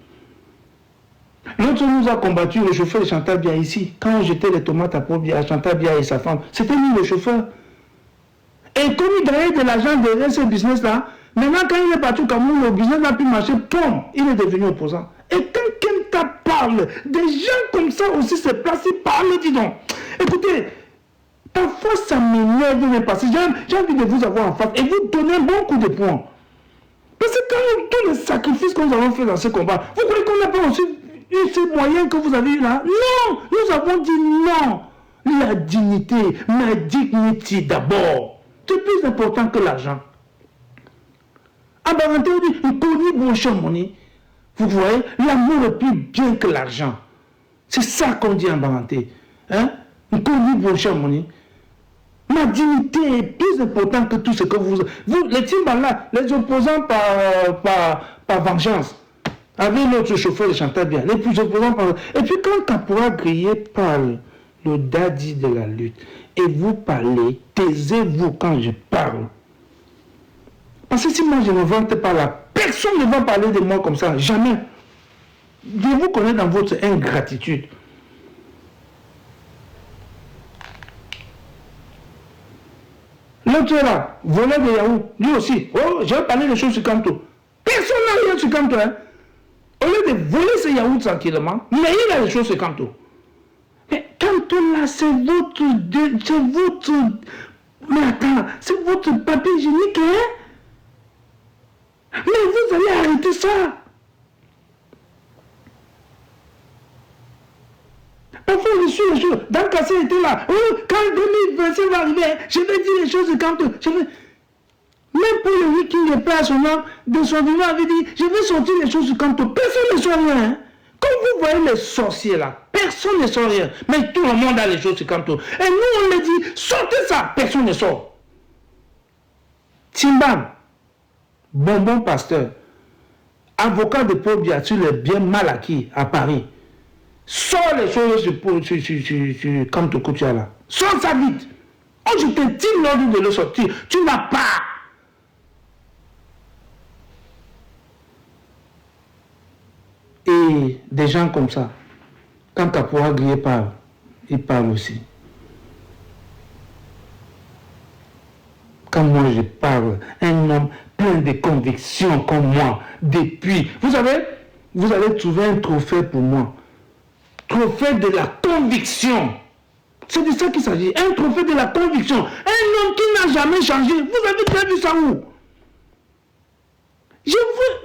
L'autre nous a combattu, le chauffeur de Chantal Bia ici. Quand on jetait les tomates à Chantal Bia et sa femme, c'était lui le chauffeur. Et comme il gagnait de l'argent derrière ce business-là, maintenant quand il est parti au Cameroun, le business n'a plus marché, pom, il est devenu opposant. Et quand Kenta parle, des gens comme ça aussi se placent, ils parlent, dis donc. Écoutez, parfois ça m'énerve de me passer. J'ai envie de vous avoir en face et vous donner un bon coup de poing. Parce que quand tous les sacrifices que nous avons fait dans ce combat, vous croyez qu'on n'a pas aussi eu ces moyens que vous avez eu là? Non, nous avons dit non. La dignité, ma dignité d'abord. C'est plus important que l'argent. En Baranté, on dit, il connaît bon chamoni. Vous voyez, l'amour est plus bien que l'argent. C'est ça qu'on dit en Baranté. Hein? Il connaît bon chamoni. Ma dignité est plus importante que tout ce que vous les Timbala, les opposants par vengeance. Avec l'autre chauffeur de Chantal Bien, les plus opposants par... Et puis quand Kapora Grillé parle, le daddy de la lutte, et vous parlez, taisez-vous quand je parle. Parce que si moi je ne vante pas là, personne ne va parler de moi comme ça, jamais. Je vous connais dans votre ingratitude. L'autre là, voleur de Yahoo, lui aussi. Oh, j'ai parlé des choses sur Kanto. Personne n'a rien sur Kanto. Hein. Au lieu de voler ce Yahoo tranquillement, mais il a des choses sur Kanto. Mais Kanto là, c'est votre... Mais attends, c'est votre papier hygiénique, hein? Mais vous allez arrêter ça. Parfois, je suis les choses. Dans le cassé était là. Oh, quand 2025 va arriver, je vais dire les choses de Kanto. Même pour le week-end de place, de son vivant avait dit, je vais sortir les choses de Kanto. Personne ne sort rien. Hein? Comme vous voyez les sorciers là, personne ne sort rien. Mais tout le monde a les choses de Kanto. Et nous, on les dit, sortez ça. Personne ne sort. Timbam, bonbon pasteur, avocat de Paul Biatu, les biens mal acquis à Paris. Sors les choses sur Kanto Koutia là. Sors ça vite. Oh, je te dis l'ordre de le sortir. Tu n'as pas. Et des gens comme ça, quand Kapora Grillé parle, il parle aussi. Quand moi je parle, un homme plein de convictions comme moi, depuis, vous savez, vous allez trouver un trophée pour moi. Trophée de la conviction. C'est de ça qu'il s'agit. Un trophée de la conviction. Un homme qui n'a jamais changé. Vous avez déjà vu ça où?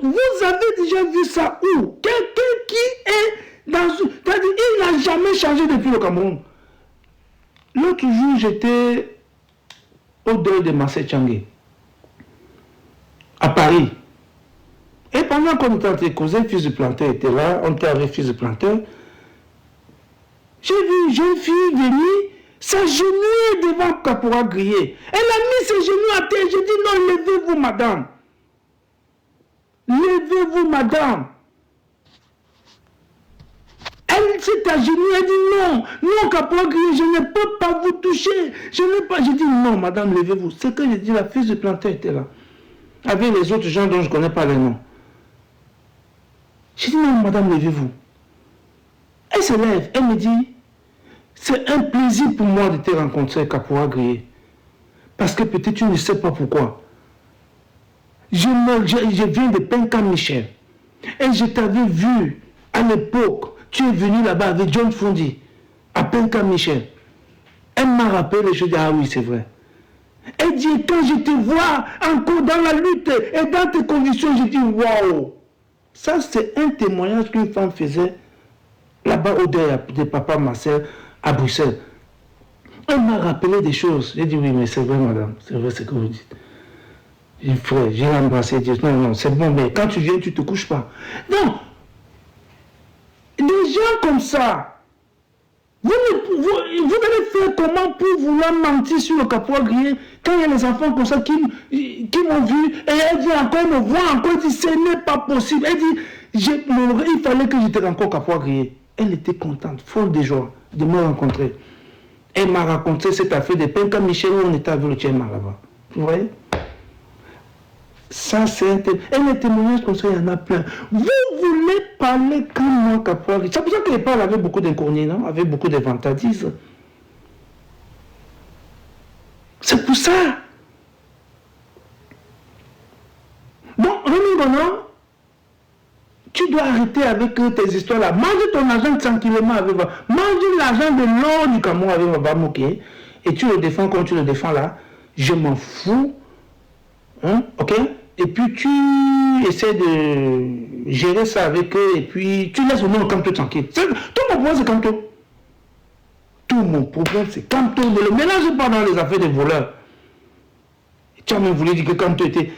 Vous avez déjà vu ça où? Quelqu'un qui est dans... C'est-à-dire, il n'a jamais changé depuis le Cameroun. L'autre jour, j'étais au deuil de Marcel Tchangé, à Paris. Et pendant qu'on était en train de causer, fils de planteur était là, on était avec fils de planteur. J'ai vu une jeune fille venir s'agenouiller devant Kapora Grillé. Elle a mis ses genoux à terre. J'ai dit non, levez-vous, madame. Levez-vous, madame. Elle s'est agenouillée, elle dit non, Kapora Grillé, je ne peux pas vous toucher. J'ai dit non, madame, levez-vous. C'est que j'ai dit, la fille de planteur était là. Avec les autres gens dont je ne connais pas les noms. J'ai dit non, madame, levez-vous. Elle se lève, elle me dit, c'est un plaisir pour moi de te rencontrer, Kapora Grillé. Parce que peut-être tu ne sais pas pourquoi. Je viens de Penka Michel. Et je t'avais vu à l'époque. Tu es venu là-bas avec John Fondi, à Penka Michel. Elle m'a rappelé, je dis, ah oui, c'est vrai. Elle dit, quand je te vois encore dans la lutte et dans tes conditions, je dis, waouh. Ça, c'est un témoignage qu'une femme faisait là-bas au deuil de papa Marcel à Bruxelles. Elle m'a rappelé des choses. J'ai dit, oui, mais c'est vrai, madame. C'est vrai ce que vous dites. J'ai dit, frère, j'ai embrassé. J'ai dit, non, non, c'est bon, mais quand tu viens, tu ne te couches pas. Non. Des gens comme ça, vous allez faire comment pour vouloir mentir sur le caporal grillé quand il y a les enfants comme ça qui m'ont vu et elle dit encore, elle me voit encore, elle dit, ce n'est pas possible. Elle dit, il fallait que j'étais encore caporal grillé. Elle était contente, folle de joie de me rencontrer. Elle m'a raconté cette affaire de Penka Michel où on était avec le Tchéma là-bas. Vous voyez? Ça, c'est un témoignage comme ça, il y en a plein. Vous voulez parler comme moi, caporal. C'est pour ça que les parle avec beaucoup d'incornés, non? Avec beaucoup de vantardises. C'est pour ça. Donc, Rémi Gonon, tu dois arrêter avec tes histoires-là. Mange ton argent tranquillement avec moi. Mange l'argent de l'or du Cameroun avec Baba Moké. Et tu le défends comme tu le défends là. Je m'en fous. Hein? Ok? Et puis tu essaies de gérer ça avec eux. Et puis tu laisses au moins le Camto tranquille. Tout mon problème, c'est Camto. Tout mon problème, c'est Camto. Ne le mélange pas dans les affaires des voleurs. Tu as même voulu dire que Camto était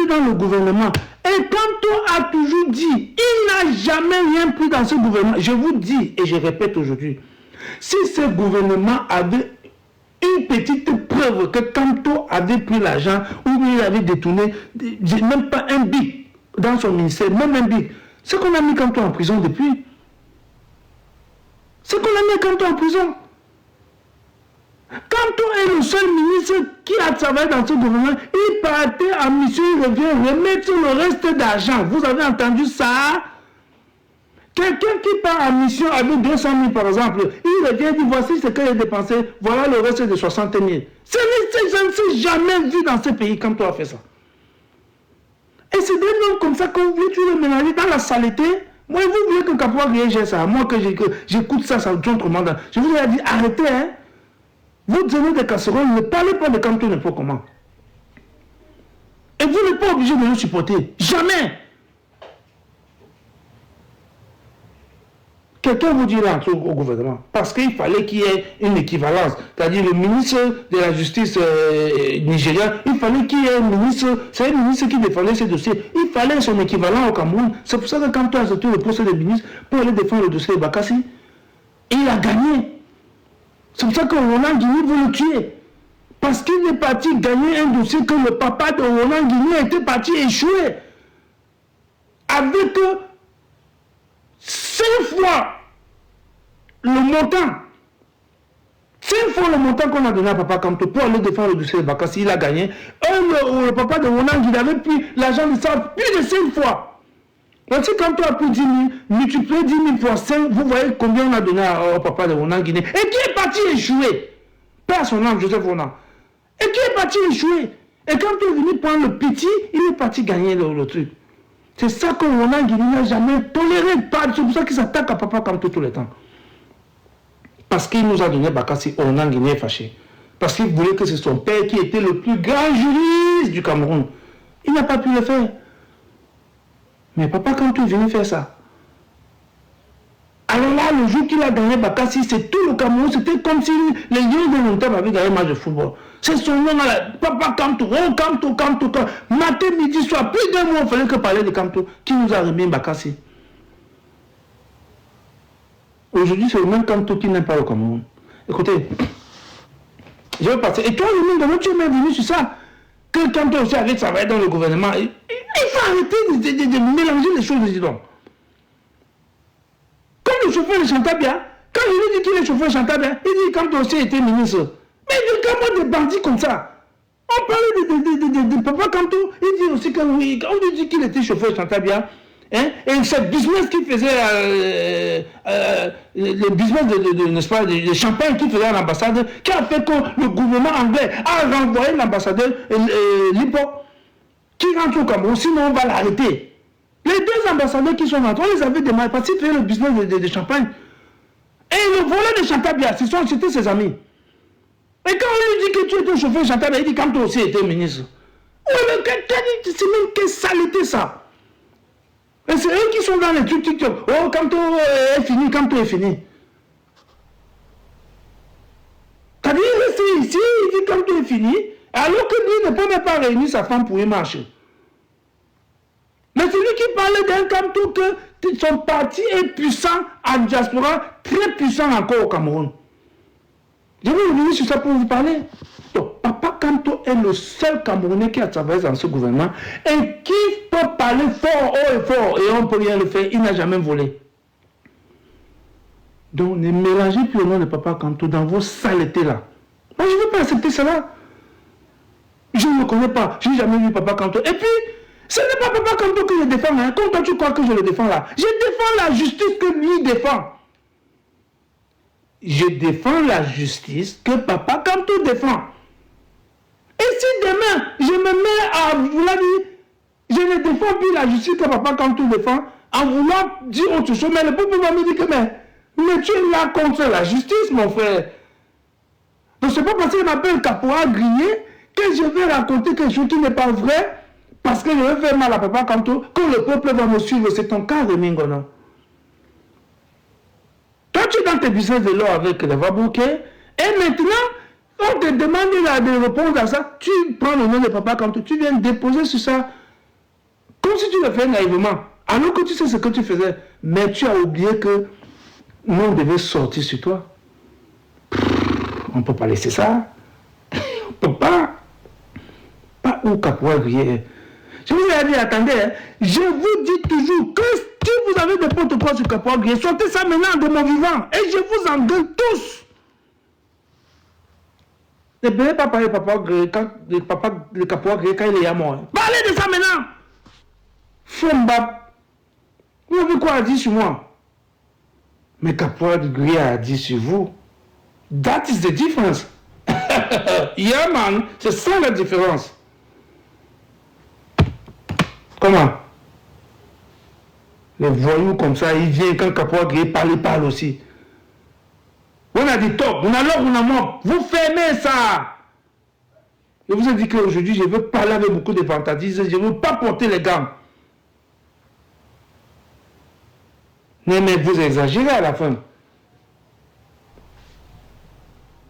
dans le gouvernement. Et Camto a toujours dit, il n'a jamais rien pris dans ce gouvernement. Je vous dis, et je répète aujourd'hui, si ce gouvernement avait une petite preuve que Camto avait pris l'argent ou il avait détourné, même pas un bic dans son ministère, même un bic, c'est qu'on a mis Camto en prison depuis. C'est qu'on a mis Camto en prison. Camto est le seul ministre qui a travaillé dans ce gouvernement. Il partait en mission, il revient remettre le reste d'argent. Vous avez entendu ça? Quelqu'un qui part en mission avec 200 000 par exemple, il revient et dit voici ce qu'il a dépensé, voilà le reste de 60 000. Je ne sais jamais vu dans ce pays comme toi a fait ça. Et c'est des noms comme ça qu'on veut toujours le mélanger dans la saleté. Moi, vous voulez que Caporal gère ça, moi que j'écoute ça, ça tourne autrement. Je vous ai dit arrêtez, hein. Vous donnez des casseroles, ne parlez pas de Camto n'importe comment. Et vous n'êtes pas obligé de nous supporter. Jamais. Quelqu'un vous dira au gouvernement, parce qu'il fallait qu'il y ait une équivalence. C'est-à-dire le ministre de la Justice nigérien, il fallait qu'il y ait un ministre, c'est un ministre qui défendait ces dossiers. Il fallait son équivalent au Cameroun. C'est pour ça que quand tu as accepté le poste de ministre pour aller défendre le dossier de Bakassi, il a gagné. C'est pour ça que Roland Guigny veut le tuer. Parce qu'il est parti gagner un dossier que le papa de Roland Guigny était parti échouer. Avec 5 fois le montant. 5 fois le montant qu'on a donné à Papa Camto pour aller défendre le dossier de Bakassi, il a gagné. Le papa de Roland Guigny avait pris l'argent de ça plus de 5 fois. Donc si Camto a pris 10 000, multiplié 10 000 fois 5, vous voyez combien on a donné au papa de Ronan Guinée. Et qui est parti échouer? Pas son nom, Joseph Ronan. Et qui est parti échouer? Et quand il est venu prendre le petit, il est parti gagner le truc. C'est ça que Ronan Guinée n'a jamais toléré. C'est pour ça qu'il s'attaque à papa Camto tout le temps. Parce qu'il nous a donné Bakassi, Ronan Guinée est fâché. Parce qu'il voulait que c'est son père qui était le plus grand juriste du Cameroun. Il n'a pas pu le faire. Mais papa, quand tu es venu faire ça, alors là, le jour qu'il a gagné Bakassi, c'est tout le Cameroun, c'était comme si les Lions de Longtemps avaient gagné un match de football. C'est son nom là, papa Camto, oh Camto, Camto, Camto. Matin, midi, soir, plus d'un mois, il fallait que parler de Camto, qui nous a remis Bakassi. Aujourd'hui, c'est le même Camto qui n'aime pas le Cameroun. Écoutez, je vais passer. Et toi, tu es même venu sur ça. Que Camto aussi avait travaillé dans le gouvernement. Il faut arrêter de mélanger les choses, dis donc. Comme le chauffeur de Chantabia, quand je lui dis qu'il est chauffeur de Chantabia, il dit Camto aussi était ministre. Mais comment des bandits comme ça? On parlait de papa Camto, il dit aussi que oui, on lui dit qu'il était chauffeur de Chantabia. Hein? Et ce business qu'il faisait, le business n'est-ce pas, de champagne qu'il faisait à l'ambassade, qui a fait que le gouvernement anglais a renvoyé l'ambassadeur Lipo, qui rentre au Cameroun, sinon on va l'arrêter. Les deux ambassadeurs qui sont rentrés, on les avait démarré parce qu'ils faisaient le business de champagne. Et le voleur de Chantabia, c'était ses amis. Et quand on lui dit que tu étais chauffeur de Chantabia, il dit quand toi aussi étais ministre. C'est même quelle saleté ça. Et c'est eux qui sont dans les trucs TikTok. Oh, Camto est fini, Camto est fini. dit quand tout est fini, alors que lui ne peut même pas réunir sa femme pour y marcher. Mais c'est lui qui parlait d'un Kamto que son parti est puissant en diaspora, très puissant encore au Cameroun. Je vais revenir sur ça pour vous parler. Donc, Papa Kamto est le seul Camerounais qui a travaillé dans ce gouvernement et qui peut parler fort, haut et fort, et on ne peut rien le faire. Il n'a jamais volé. Donc, ne mélangez plus le nom de Papa Kamto dans vos saletés là. Moi, je ne veux pas accepter cela. Je ne le connais pas. Je n'ai jamais vu Papa Kamto. Et puis, ce n'est pas Papa Kamto que je défends. Hein. Quand toi, tu crois que je le défends là, je défends la justice que lui défend. Je défends la justice que Papa Kamto défend. Et si demain, je me mets à vouloir dire, je ne défends plus la justice que Papa Kamto défend, en voulant dire autre chose, mais le peuple va me dire que, mais tu es là contre la justice, mon frère. Donc c'est pas parce qu'il m'appelle Caporal grillé que je vais raconter quelque chose qui n'est pas vrai, parce que je vais faire mal à Papa Kamto, que le peuple va me suivre. C'est ton cas, Remingo, non? Toi, tu es dans tes business de l'or avec les Vabouké, et maintenant, on te demande de répondre à ça, tu prends le nom de Papa Kamto, tu viens déposer sur ça, comme si tu le fais naïvement, alors que tu sais ce que tu faisais, mais tu as oublié que nous, on devait sortir sur toi. On ne peut pas laisser ça. On ne peut pas. Pas où Caporal grillé. Je vous ai dit, attendez, hein, je vous dis toujours que si vous avez des protocoles sur Caporal grillé, sortez ça maintenant de mon vivant. Et je vous engueule tous. Ne venez pas parler de Caporal grillé quand il est mort. Parlez de ça maintenant. Fomba. Vous avez quoi à dire sur moi? Mais Caporal grillé a dit sur vous. That is the difference. Yeah, man, c'est ça la différence. Comment? Les voyous comme ça, ils viennent quand Caporal grillé parle, ils parlent aussi. On a dit top, on a l'or, on a mort. Vous fermez ça. Je vous ai dit qu'aujourd'hui, je veux parler avec beaucoup de vantardises, je ne veux pas porter les gants. Mais vous exagérez à la fin.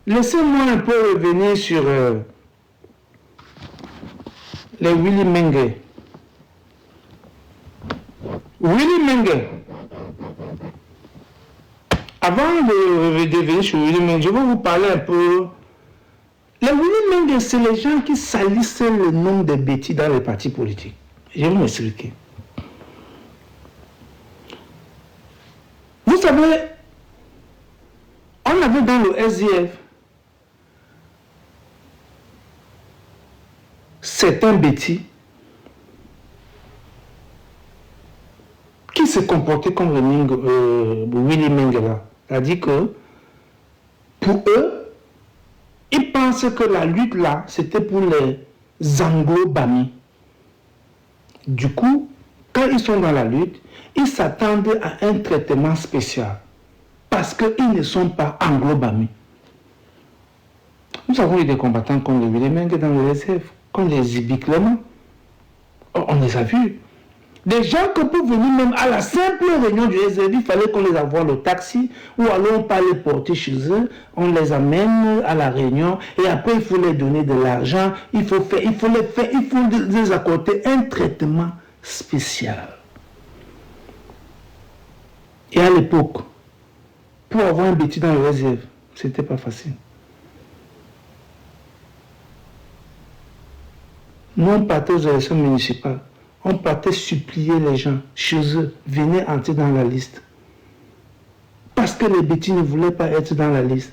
Laissez-moi un peu revenir sur les Willy Mengue. Willy Mengue. Avant de revenir sur Willy Mengue, je vais vous parler un peu. Les Willy Mengue, c'est les gens qui salissent le nom des bêtises dans les partis politiques. Je vais vous expliquer. Vous savez, on avait dans le SDF certains bêtis qui se comportaient comme Willy Mengue. C'est-à-dire que pour eux, ils pensent que la lutte là, c'était pour les anglo-bamis. Du coup, quand ils sont dans la lutte, ils s'attendent à un traitement spécial. Parce qu'ils ne sont pas anglo-bamis. Nous avons eu des combattants comme les Willy Mengue dans le SF, comme les Zibi Clément. On les a vus. Des gens que pour venir même à la simple réunion du SDF, il fallait qu'on les envoie le taxi, ou alors on peut les porter chez eux, on les amène à la réunion, et après il faut les donner de l'argent, il faut les accorder un traitement spécial. Et à l'époque, pour avoir un bêtis dans le SDF, c'était pas facile. Nous, on partait aux élections municipales. On partait supplier les gens chez eux, venez entrer dans la liste. Parce que les bêtis ne voulaient pas être dans la liste.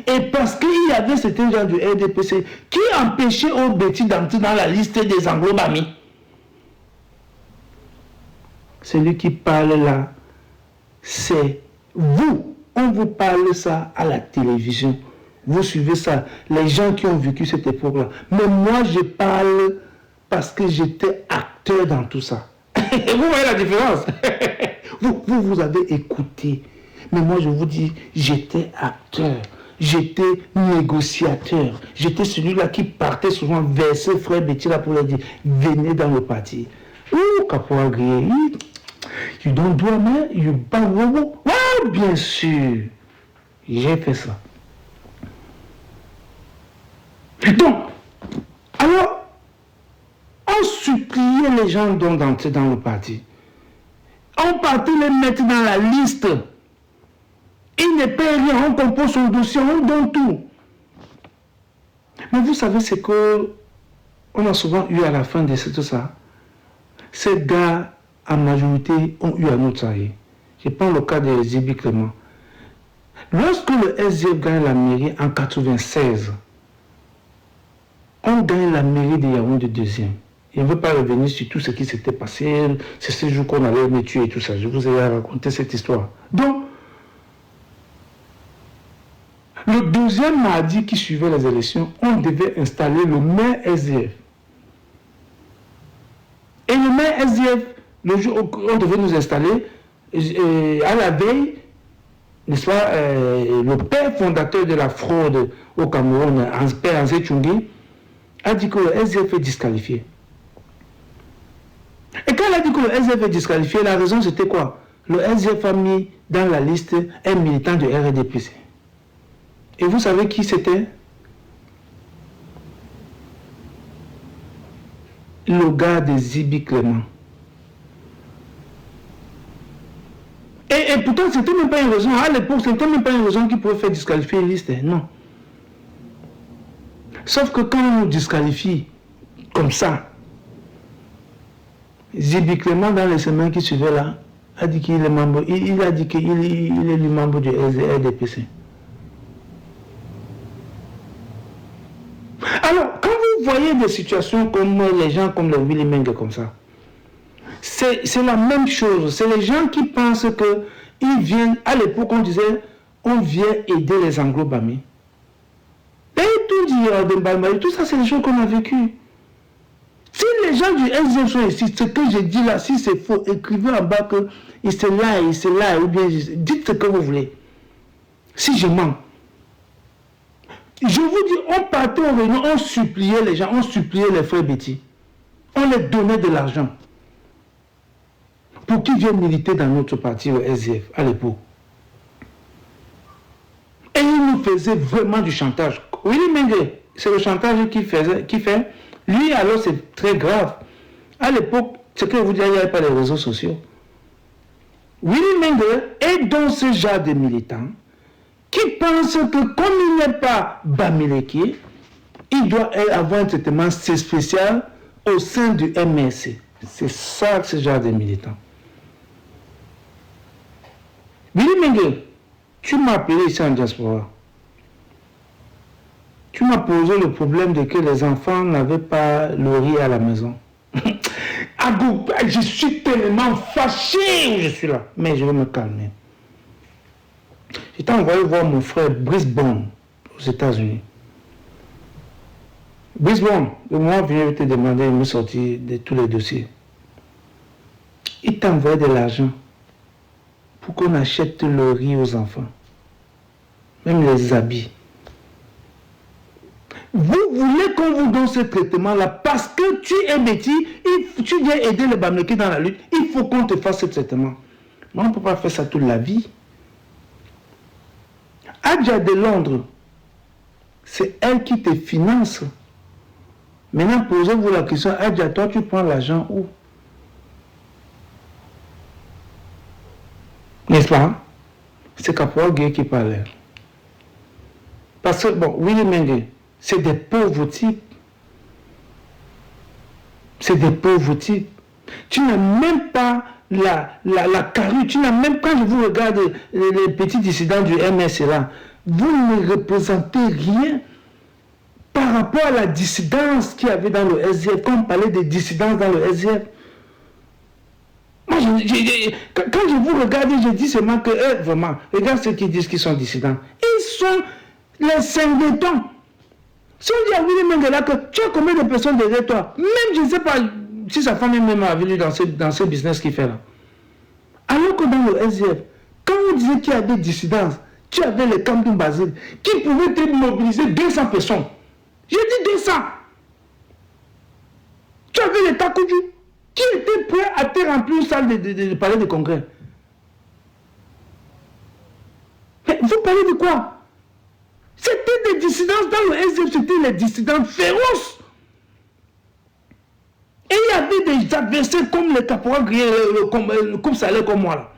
Et parce qu'il y avait certains gens du RDPC qui empêchaient aux bêtis d'entrer dans la liste des anglo-bamis. Celui qui parle là, c'est vous. On vous parle ça à la télévision. Vous suivez ça. Les gens qui ont vécu cette époque-là. Mais moi, je parle parce que j'étais acteur dans tout ça. Vous voyez la différence? vous avez écouté. Mais moi, je vous dis, j'étais acteur. J'étais négociateur. J'étais celui-là qui partait souvent vers ses frères Betty là pour leur dire, venez dans le parti. Ouh, Caporal grillé. You don't do man, you bang. Oh, bien sûr. J'ai fait ça. Donc, alors, on suppliait les gens d'entrer dans le parti. On partait les mettre dans la liste. Ils ne paient rien, on compose son dossier, on donne tout. Mais vous savez ce que on a souvent eu à la fin de tout ça. Ces gars, en majorité, ont eu à nous trahir. Je prends le cas de Zibi Clément. Lorsque le SDF gagne la mairie en 1996, on gagne la mairie de Yaoundé deuxième. Je ne veux pas revenir sur tout ce qui s'était passé, c'est ce jour qu'on allait me tuer et tout ça. Je vous ai raconté cette histoire. Donc, le deuxième mardi qui suivait les élections, on devait installer le maire SDF. Et le maire SDF, le jour où on devait nous installer, à la veille, n'est-ce pas, le père fondateur de la fraude au Cameroun, Père Anzé Tchungui, a dit que le SDF est disqualifié. Et quand il a dit que le SDF est disqualifié, la raison c'était quoi? Le SDF a mis dans la liste un militant de RDPC. Et vous savez qui c'était? Le gars de Zibi Clément. Et pourtant, c'était même pas une raison. À l'époque, c'était même pas une raison qui pouvait faire disqualifier une liste. Non. Sauf que quand on nous disqualifie comme ça, Zibi Clément, dans les semaines qui suivaient là, a dit qu'il est membre, il a dit qu'il est le membre du RDPC. Alors, quand vous voyez des situations comme les gens comme le Willy Meng comme ça, c'est la même chose. C'est les gens qui pensent qu'ils viennent, à l'époque on disait, on vient aider les Anglo-Bami. Et tout dit, tout ça c'est des choses qu'on a vécues. Si les gens du SDF sont ici, ce que je dis là, si c'est faux, écrivez en bas que c'est là, ou bien dites ce que vous voulez. Si je mens. Je vous dis, on partait aux réunions, on suppliait les gens, on suppliait les frères Betty. On les donnait de l'argent. Pour qu'ils viennent militer dans notre parti au SDF à l'époque. Et ils nous faisaient vraiment du chantage. Willy Meng, c'est le chantage qu'il fait. Lui, alors, c'est très grave. À l'époque, ce que vous dites, il n'y avait pas les réseaux sociaux. Willy Meng est dans ce genre de militants qui pense que comme il n'est pas Bamileke, il doit avoir un traitement spécial au sein du MSC. C'est ça, ce genre de militants. Willy Meng, tu m'as appelé ici en diaspora. Tu m'as posé le problème de que les enfants n'avaient pas le riz à la maison. Je suis tellement fâché où je suis là. Mais je vais me calmer. Je t'ai envoyé voir mon frère Brisbane aux États-Unis. Brisbane, le mois venu te demander de me sortir de tous les dossiers. Il t'a envoyé de l'argent pour qu'on achète le riz aux enfants. Même les habits. Vous voulez qu'on vous donne ce traitement-là parce que tu es bêtis, tu viens aider les Bamileke dans la lutte, il faut qu'on te fasse ce traitement. Mais on ne peut pas faire ça toute la vie. Adja de Londres, c'est elle qui te finance. Maintenant, posez-vous la question, Adja, toi, tu prends l'argent où? N'est-ce pas? C'est Caporal Gueye qui parlait. Parce que, bon, Willy Meng, c'est des pauvres types. C'est des pauvres types. Tu n'as même pas la carrure. Tu n'as même, quand je vous regarde les petits dissidents du MS là, vous ne représentez rien par rapport à la dissidence qu'il y avait dans le SDF. Quand on parlait de dissidence dans le SDF. Moi, quand je vous regarde, je dis seulement que, vraiment, regarde ceux qui disent qu'ils sont dissidents. Ils sont les singletons. Si on dit à Willy Meng là que tu as combien de personnes derrière toi, même je ne sais pas si sa femme même a vu dans ce business qu'il fait là. Alors que dans le SDF, quand on disait qu'il y avait des dissidences, tu avais les Kamdoum Basile qui pouvaient te mobiliser 200 personnes. J'ai dit 200. Tu avais les Takoudjou qui étaient prêts à te remplir une salle de palais de congrès. Mais vous parlez de quoi? C'était des dissidences dans le SDF, c'était les dissidents féroces. Et il y avait des adversaires comme les caporaux grillés, comme ça allait comme moi là.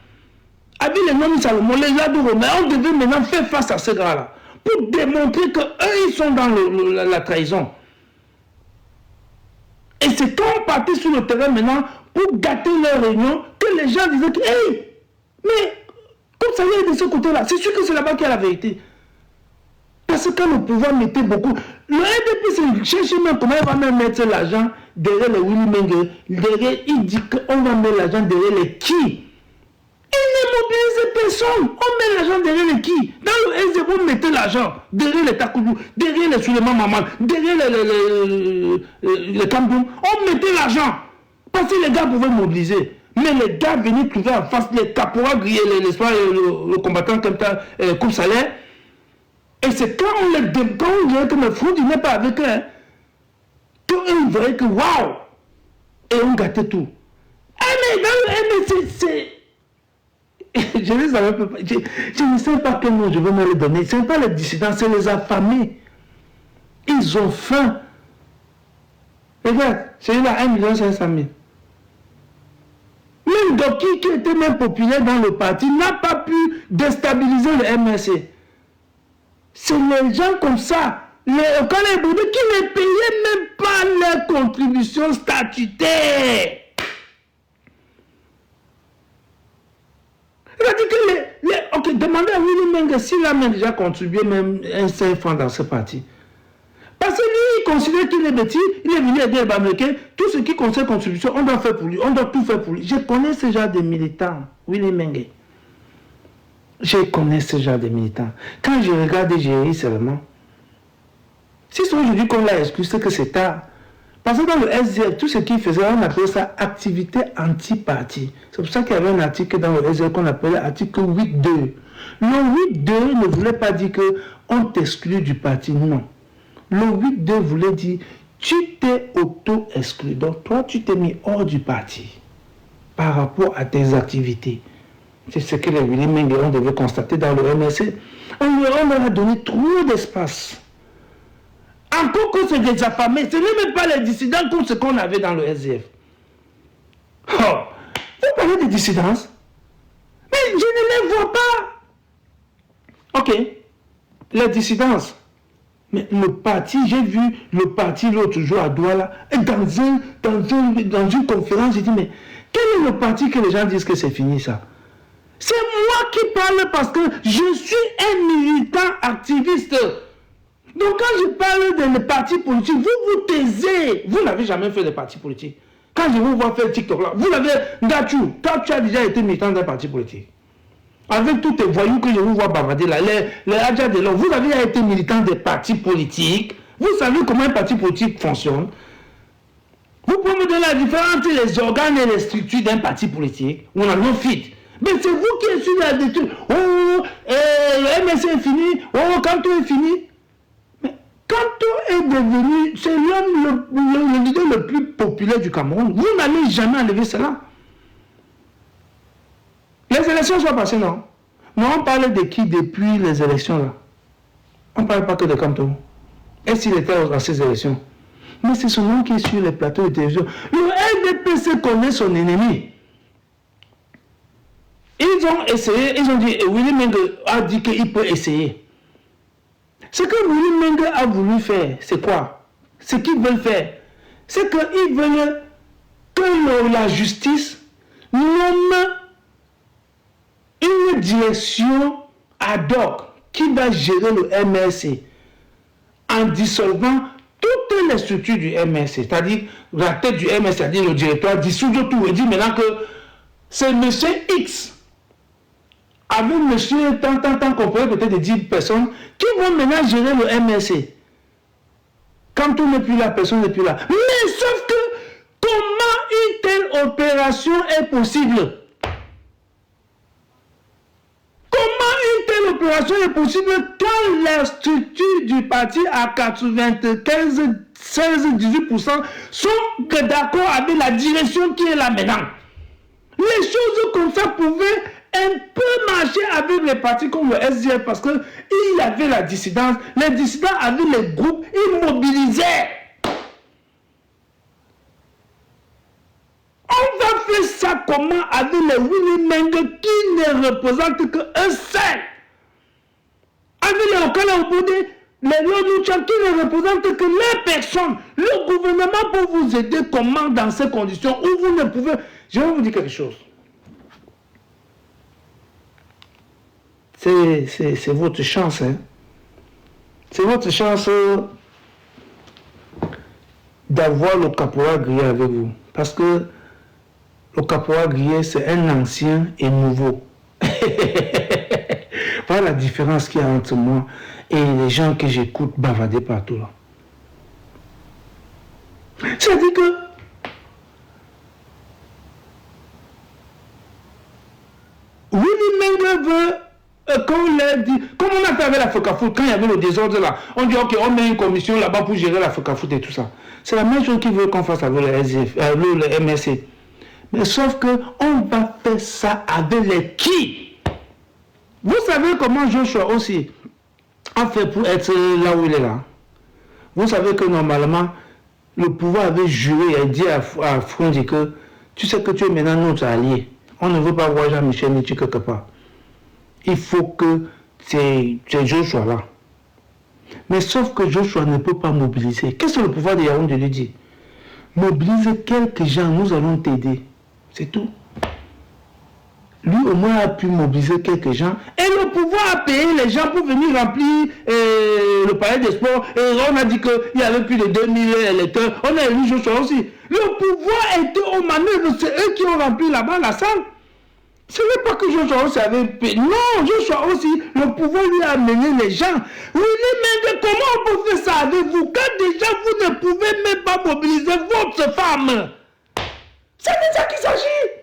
Avec les noms de Salomon, les gars de Romain, on devait maintenant faire face à ces gars-là. Pour démontrer qu'eux, ils sont dans la trahison. Et c'est quand on partait sur le terrain maintenant, pour gâter leur réunion, que les gens disaient que, hey, mais comme ça y est de ce côté-là, c'est sûr que c'est là-bas qu'il y a la vérité. Parce que quand le pouvoir mettait beaucoup, le NDP cherche même comment il va même mettre l'argent derrière les Willy Mengue. Derrière, il dit qu'on va mettre l'argent derrière les qui. Il ne mobilise personne. On met l'argent derrière les qui. Dans le SDF, on mettait l'argent derrière les Takoudou, derrière les Suleiman Maman, derrière les Cameroun. On mettait l'argent. Parce que les gars pouvaient mobiliser. Mais les gars venaient trouver en face les caporaux grillés, le combattant comme ça, comme salaire. Et c'est quand on dirait que le front n'est pas avec eux, hein, qu'ils voyaient que waouh! Et on gâtait tout. Ah mais dans le MSC, c'est... je ne sais pas quel nom je vais me le donner. Ce n'est pas les dissidents, c'est les affamés. Ils ont faim. Regarde, c'est là 1 500 000. Même Doki, qui était même populaire dans le parti, n'a pas pu déstabiliser le MSC. C'est les gens comme ça, les Boudou, qui ne payaient même pas leurs contributions statutaires. C'est-à-dire que ok, demandez à Willy Mengue s'il a même déjà contribué même un 5 francs dans ce parti. Parce que lui, il considère qu'il est bêtise, il est venu aider les Bamileke, tout ce qui concerne contribution, on doit faire pour lui, on doit tout faire pour lui. Je connais ce genre de militants, Willy Mengue. Je connais ce genre de militants. Quand je regarde GRI seulement, si c'est aujourd'hui qu'on l'a exclu, c'est que c'est tard. Parce que dans le SDF, tout ce qu'il faisait, on appelait ça activité anti-parti. C'est pour ça qu'il y avait un article dans le SDF qu'on appelait article 8.2. Le 8.2 ne voulait pas dire qu'on t'exclut du parti, non. Le 8.2 voulait dire, tu t'es auto-exclu. Donc toi, tu t'es mis hors du parti par rapport à tes activités. C'est ce que les Willy Mengue devaient constater dans le MSC. On leur a donné trop d'espace. Encore que c'est des affamés, ce n'est même pas les dissidents comme ce qu'on avait dans le SDF. Oh, vous parlez de dissidences, mais je ne les vois pas. Ok, les dissidences. Mais le parti, j'ai vu le parti l'autre jour à Douala, et dans une conférence, j'ai dit, mais quel est le parti que les gens disent que c'est fini ça? C'est moi qui parle parce que je suis un militant activiste. Donc quand je parle de partis politiques, vous vous taisez. Vous n'avez jamais fait de parti politique. Quand je vous vois faire TikTok là, vous l'avez, Gachou, quand tu as déjà été militant d'un parti politique. Avec tous tes voyous que je vous vois bavarder là, les Adja de l'homme, vous avez déjà été militant des partis politiques. Vous savez comment un parti politique fonctionne. Vous pouvez me donner la différence entre les organes et les structures d'un parti politique. On a non fit. Mais c'est vous qui êtes sur la détruite. Oh, le MSC est fini. Oh, Kanto est fini. Mais Kanto est devenu, c'est l'homme, le leader le plus populaire du Cameroun. Vous n'allez jamais enlever cela. Les élections sont passées, non? Mais on parle de qui depuis les élections là? On ne parle pas que de Kanto. Est-ce qu'il était dans ces élections? Mais c'est son nom qui est sur les plateaux de télévision. Le LDPC connaît son ennemi. Ils ont essayé, ils ont dit, Willy Mengue a dit qu'il peut essayer. Ce que Willy Mengue a voulu faire, c'est quoi? Ce qu'ils veulent faire, c'est qu'ils veulent que la justice nomme une direction ad hoc qui va gérer le MSC en dissolvant toutes les structures du MSC. C'est-à-dire, la tête du MSC, c'est-à-dire le directoire, dissoudre tout et dit maintenant que c'est M. X avec monsieur tant qu'on pourrait peut-être de 10 personnes qui vont maintenant gérer le MSC. Quand tout n'est plus là, personne n'est plus là. Mais sauf que, comment une telle opération est possible? Comment une telle opération est possible quand la structure du parti à 95, 16, 18% sont d'accord avec la direction qui est là maintenant? Les choses comme ça pouvaient un peu marcher avec les partis comme le SDF parce qu'il y avait la dissidence. Les dissidents avaient les groupes, ils mobilisaient. On va faire ça comment avec les Winnie Meng qui ne représentent qu'un seul. Avec les Okala Obode, les Lodoucha qui ne représentent que les personnes. Le gouvernement peut vous aider comment dans ces conditions où vous ne pouvez... Je vais vous dire quelque chose. C'est votre chance. Hein? C'est votre chance d'avoir le caporal grillé avec vous. Parce que le caporal grillé, c'est un ancien et nouveau. Voilà la différence qu'il y a entre moi et les gens que j'écoute bavarder partout là. C'est-à-dire que Willy Mengler veut, comme on a fait avec la FOCAFOOT, quand il y avait le désordre là, on dit ok, on met une commission là-bas pour gérer la FOCAFOOT et tout ça. C'est la même chose qu'ils veulent qu'on fasse avec le SDF, le MSC. Mais sauf que on va faire ça avec les qui? Vous savez comment Joshua aussi a fait pour être là où il est là. Vous savez que normalement, le pouvoir avait juré et dit à Frondi que tu sais que tu es maintenant notre allié. On ne veut pas voir Jean-Michel Nichi quelque part. Il faut que c'est Joshua là. Mais sauf que Joshua ne peut pas mobiliser. Qu'est-ce que le pouvoir de Yaoundé lui dit? Mobilise quelques gens, nous allons t'aider. C'est tout. Lui au moins a pu mobiliser quelques gens et le pouvoir a payé les gens pour venir remplir le palais des sports et on a dit qu'il y avait plus de 2000 électeurs, on a élu Joshua aussi. Le pouvoir était aux manœuvres, c'est eux qui ont rempli là-bas la salle. Ce n'est pas que Joshua aussi avait payé, non, Joshua aussi, le pouvoir lui a amené les gens. Oui, mais comment on peut faire ça avec vous quand déjà vous ne pouvez même pas mobiliser votre femme? C'est de ça qu'il s'agit.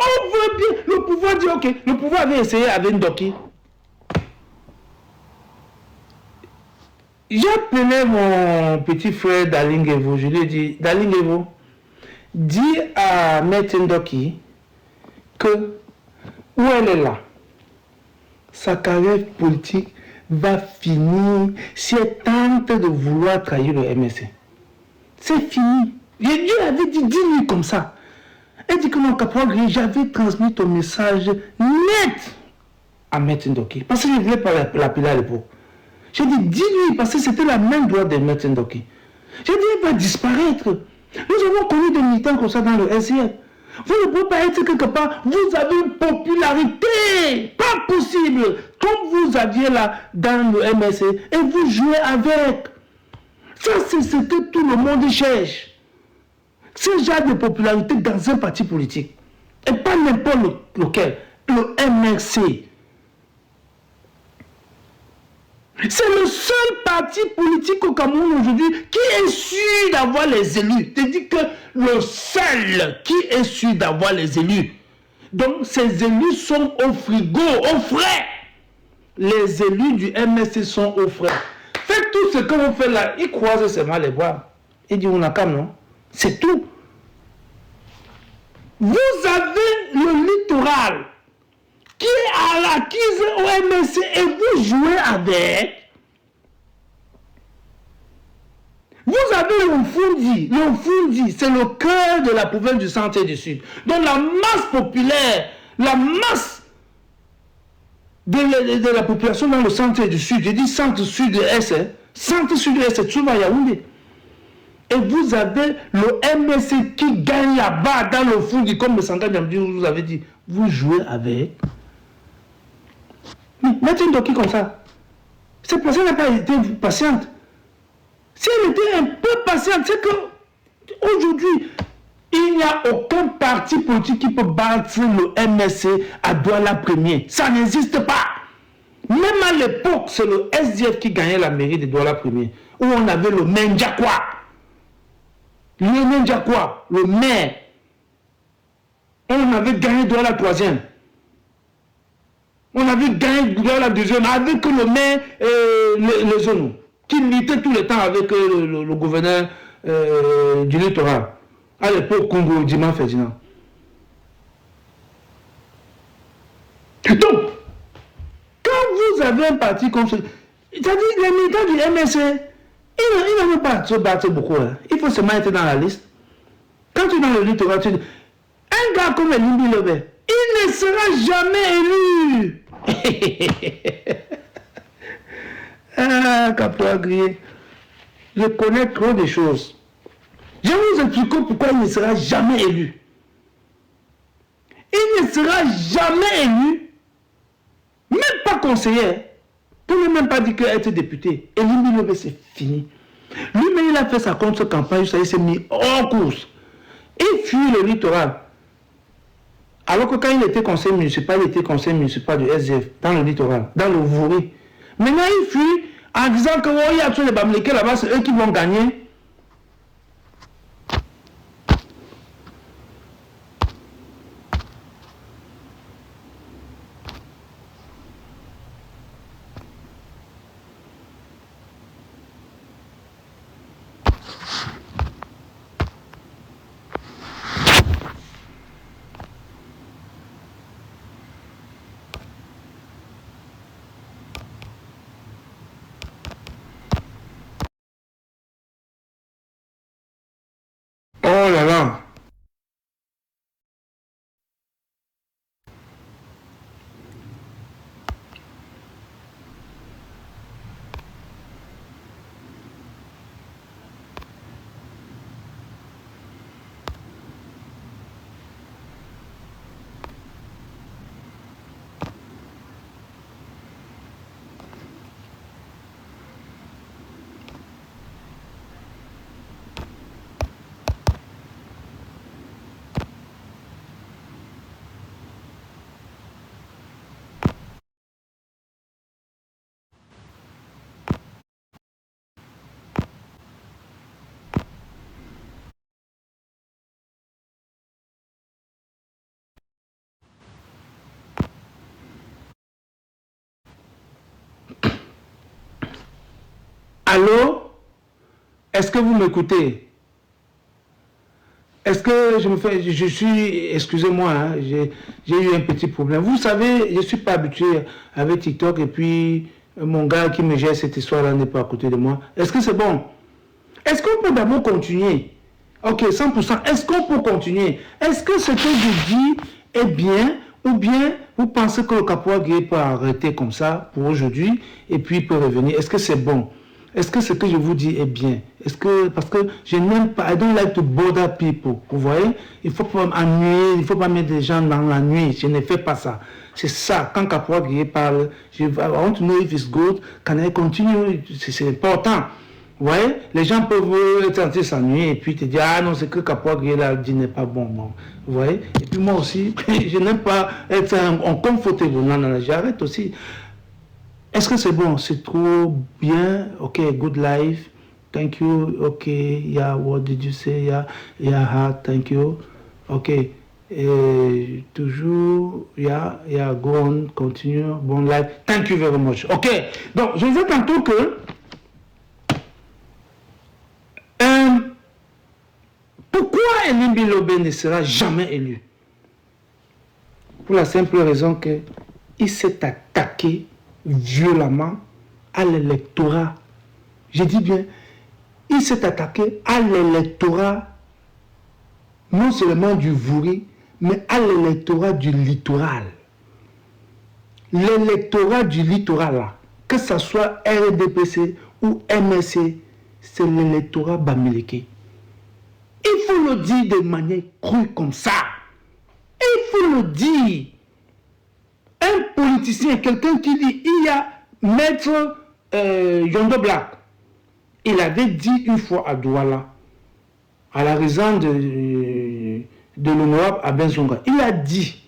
On veut bien. Le pouvoir dit ok. Le pouvoir avait essayé avec Ndoki. J'ai appelé mon petit frère Dalingevo. Je lui ai dit, Dalingevo, dis à Maître Ndoki que où elle est là, sa carrière politique va finir si elle tente de vouloir trahir le MSC. C'est fini. Et Dieu avait dit, dis-lui comme ça. Elle dit que mon caporal, j'avais transmis ton message net à Maître Ndoki. Parce que je ne voulais pas l'appeler à l'époque. J'ai dit, dis-lui, parce que c'était la main droite de Maître Ndoki. J'ai dit, il va disparaître. Nous avons connu des militants comme ça dans le SIF. Vous ne pouvez pas être quelque part, vous avez une popularité. Pas possible. Comme vous aviez là dans le MSC, et vous jouez avec. Ça, c'est ce que tout le monde cherche. Ce genre de popularité dans un parti politique. Et pas n'importe lequel. Le MRC. C'est le seul parti politique au Cameroun aujourd'hui qui est sûr d'avoir les élus. C'est-à-dire que le seul qui est sûr d'avoir les élus. Donc ces élus sont au frigo, au frais. Les élus du MRC sont au frais. Faites tout ce que vous faites là. Ils croisent seulement les bois. Ils disent on a calme, non? C'est tout. Vous avez le littoral qui est à l'acquise au MSC et vous jouez avec. Vous avez l'Omfundi. L'Omfundi, c'est le cœur de la province du centre et du sud. Donc la masse populaire, la masse de la population dans le centre et du sud, je dis centre-sud-est, centre-sud-est, c'est souvent Yaoundé. Et vous avez le MSC qui gagne là-bas dans le Fundi, comme le Sanga Diamdi vous avez dit. Vous jouez avec. Mais mettez une doki comme ça. Cette personne n'a pas été patiente. Si elle était un peu patiente, c'est que aujourd'hui, il n'y a aucun parti politique qui peut battre le MSC à Douala Premier. Ça n'existe pas. Même à l'époque, c'est le SDF qui gagnait la mairie de Douala Premier, où on avait le Menjakwa. Le maire. On avait gagné Douala troisième. On avait gagné Douala deuxième avec le maire les zones qui luttait tout le temps avec le gouverneur du littoral. À l'époque, Congo, Diman Ferdinand. Donc, avez un parti comme ce... C'est-à-dire, les militants du MSC, ils n'ont pas se battre beaucoup. Hein. Il faut seulement être dans la liste. Quand tu es dans le littoral, tu dis, un gars comme Elimbi Lobé, il ne sera jamais élu. Ah, Capois Grillé. Je connais trop de choses. Je vais vous expliquer pourquoi il ne sera jamais élu. Il ne sera jamais élu, même pas conseiller. Pour ne même pas dire qu'être député. Elimbi Lobé, c'est fini. Lui-même, il a fait sa contre-campagne, il s'est mis hors course. Il fuit le littoral. Alors que quand il était conseiller municipal, il était conseiller municipal du SDF, dans le littoral, dans le Vouri. Maintenant, il fuit en disant que oh, il y a tous les Bamileke là-bas, c'est eux qui vont gagner. Oh là là. Allô? Est-ce que vous m'écoutez? Est-ce que je suis, excusez-moi, hein, j'ai eu un petit problème. Vous savez, je ne suis pas habitué avec TikTok et puis mon gars qui me gère cette histoire-là n'est pas à côté de moi. Est-ce que c'est bon? Est-ce qu'on peut d'abord continuer? Ok, 100%. Est-ce qu'on peut continuer? Est-ce que ce que je dis est bien ou bien vous pensez que le Capois Grillé peut arrêter comme ça pour aujourd'hui et puis il peut revenir? Est-ce que c'est bon? Est-ce que ce que je vous dis est bien? Est-ce que, parce que je n'aime pas, I don't like to bother people. Vous voyez? Il ne faut pas m'ennuyer, il ne faut pas mettre des gens dans la nuit. Je ne fais pas ça. C'est ça. Quand Capois Grillé parle, I want to know if it's good. Can I continue? C'est important. Vous voyez? Les gens peuvent être en train de s'ennuyer et puis te dire, ah non, c'est que Capois Grillé là dit n'est pas bon. Non. Vous voyez? Et puis moi aussi, je n'aime pas être en comfortable. Non, non, j'arrête aussi. Est-ce que c'est bon? C'est trop bien? Ok, good life. Thank you. Ok, yeah, what did you say? Yeah, hard, thank you. Ok. Et toujours, yeah, go on, continue, bon life. Thank you very much. Ok. Donc, je disais tantôt que pourquoi Elimbi Lobé ne sera jamais élu? Pour la simple raison que il s'est attaqué violemment à l'électorat. Je dis bien, il s'est attaqué à l'électorat, non seulement du Vouri, mais à l'électorat du littoral. L'électorat du littoral, là, que ce soit RDPC ou MSC, c'est l'électorat Bamileke. Il faut le dire de manière crue comme ça. Il faut le dire. Un politicien, quelqu'un qui dit, il y a Maître Yondo Black, il avait dit une fois à Douala, à la raison de l'honorable Abenzonga, il a dit,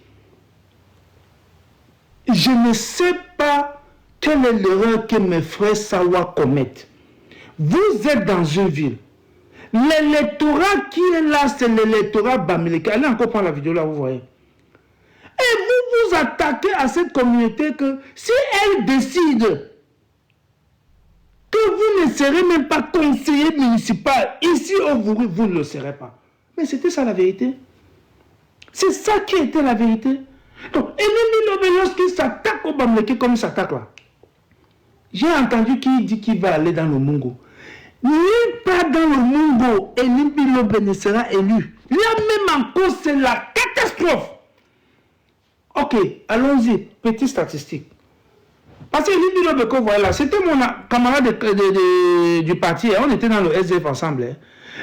je ne sais pas quelle est l'erreur que mes frères Sawa commettent. Vous êtes dans une ville. L'électorat qui est là, c'est l'électorat Bamileke. Allez encore prendre la vidéo là, vous voyez. Et vous vous attaquez à cette communauté que si elle décide que vous ne serez même pas conseiller municipal ici au Vouri, vous ne le serez pas. Mais c'était ça la vérité. C'est ça qui était la vérité. Donc, Elimbi Lobé, lorsqu'il s'attaque au Bamileke comme il s'attaque là, J'ai entendu qu'il dit qu'il va aller dans le Mungo. Nulle part dans le Mungo, Elimbi Lobe ne sera élu. Là même en cause, c'est la catastrophe. Ok, allons-y. Petite statistique. Parce que Elimbi Lobe que vous voyez là, c'était mon camarade du parti. On était dans le SDF ensemble. Hein.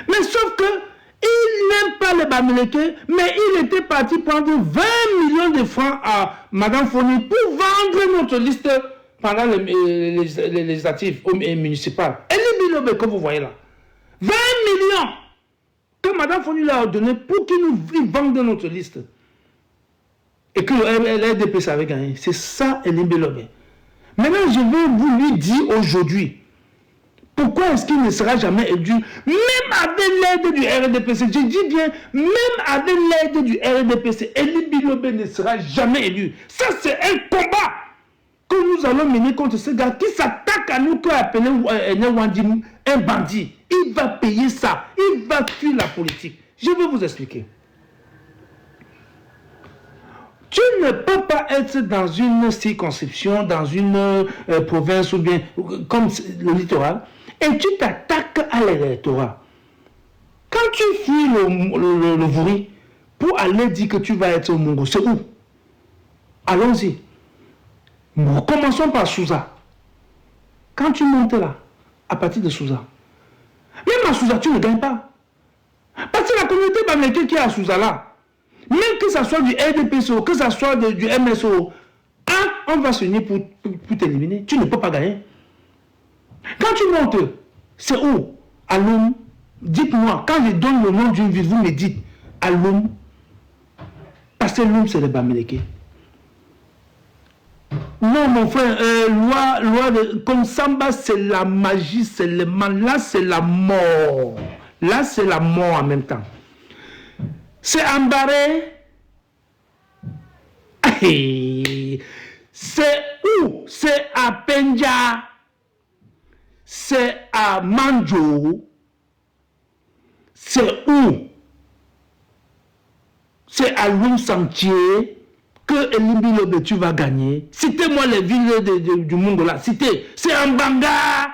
Mais sauf que il n'aime pas les Bamileke, mais il était parti prendre 20 millions de francs à Madame Foni pour vendre notre liste pendant les législatives et municipales. Et les millions que vous voyez là, 20 millions que Madame Foni leur a donné pour qu'ils nous vendent notre liste. Et que le RDP avait gagné. C'est ça, Elimbi Lobe. Maintenant, je vais vous lui dire aujourd'hui, pourquoi est-ce qu'il ne sera jamais élu, même avec l'aide du RDPC, je dis bien, même avec l'aide du RDPC, Elimbi Lobe ne sera jamais élu. Ça, c'est un combat que nous allons mener contre ce gars qui s'attaque à nous, qui a appelé Wandi un bandit. Il va payer ça. Il va fuir la politique. Je vais vous expliquer. Tu ne peux pas être dans une circonscription, dans une province ou bien comme le littoral, et tu t'attaques à l'électorat. Quand tu fuis le Vouri pour aller dire que tu vas être au Mungo, c'est où? Allons-y. Commençons par Souza. Quand tu montes là, à partir de Souza, même à Souza, tu ne gagnes pas. Parce que la communauté Bamileke qui est à Souza là, même que ce soit du RDPCO, que ce soit du MSO, on va se unir pour t'éliminer. Tu ne peux pas gagner. Quand tu montes, c'est où? À Loum. Dites-moi, quand je donne le nom d'une ville, vous me dites à Loum. Parce que Loum, c'est le Bamileke. Non, mon frère, loi comme Samba, c'est la magie, c'est le mal. Là, c'est la mort. Là, c'est la mort en même temps. C'est Ambaré. C'est où? C'est à Penja. C'est à Manjo. C'est où? C'est à Loum Santier que Elimbi Lobe tu vas gagner. Citez-moi les villes du monde là. Citez. C'est en Banga.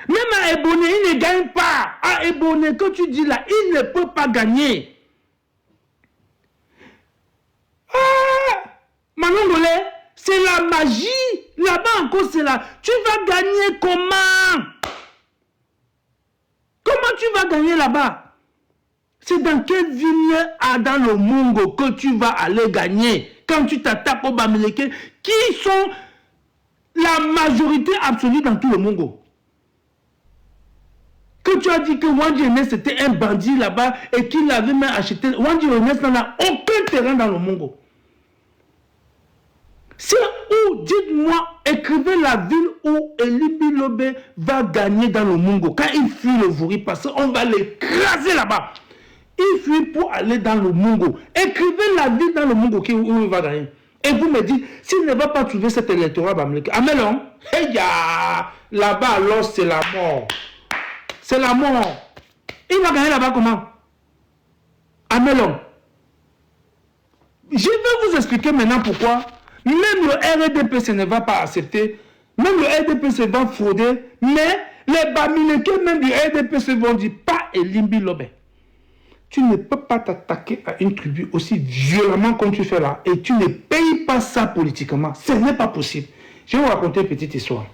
Même à Ebonné, il ne gagne pas. À Ebonné, que tu dis là, il ne peut pas gagner. Ah, Manongolé, c'est la magie. Là-bas encore, c'est là. Tu vas gagner comment? Comment tu vas gagner là-bas? C'est dans quelle ville dans le Mungo que tu vas aller gagner quand tu t'attaques aux Bamileke qui sont la majorité absolue dans tout le Mungo? Que tu as dit que Wandi Ernest était un bandit là-bas et qu'il avait même acheté. Wandi Ernest n'a aucun terrain dans le Mungo. C'est où, dites-moi, écrivez la ville où Elimbi Lobe va gagner dans le Mungo. Quand il fuit le Vouri, parce qu'on va l'écraser là-bas. Il fuit pour aller dans le Mungo. Écrivez la ville dans le Mungo où il va gagner. Et vous me dites, s'il ne va pas trouver cet électorat, Amelon, là-bas alors c'est la mort. C'est la mort. Il va gagner là-bas comment? Amelon. Je vais vous expliquer maintenant pourquoi. Même le RDPC ne va pas accepter. Même le RDPC va frauder. Mais les Bamileke même du RDPC vont dire pas Elimbi Lobe. Tu ne peux pas t'attaquer à une tribu aussi violemment comme tu fais là. Et tu ne payes pas ça politiquement. Ce n'est pas possible. Je vais vous raconter une petite histoire.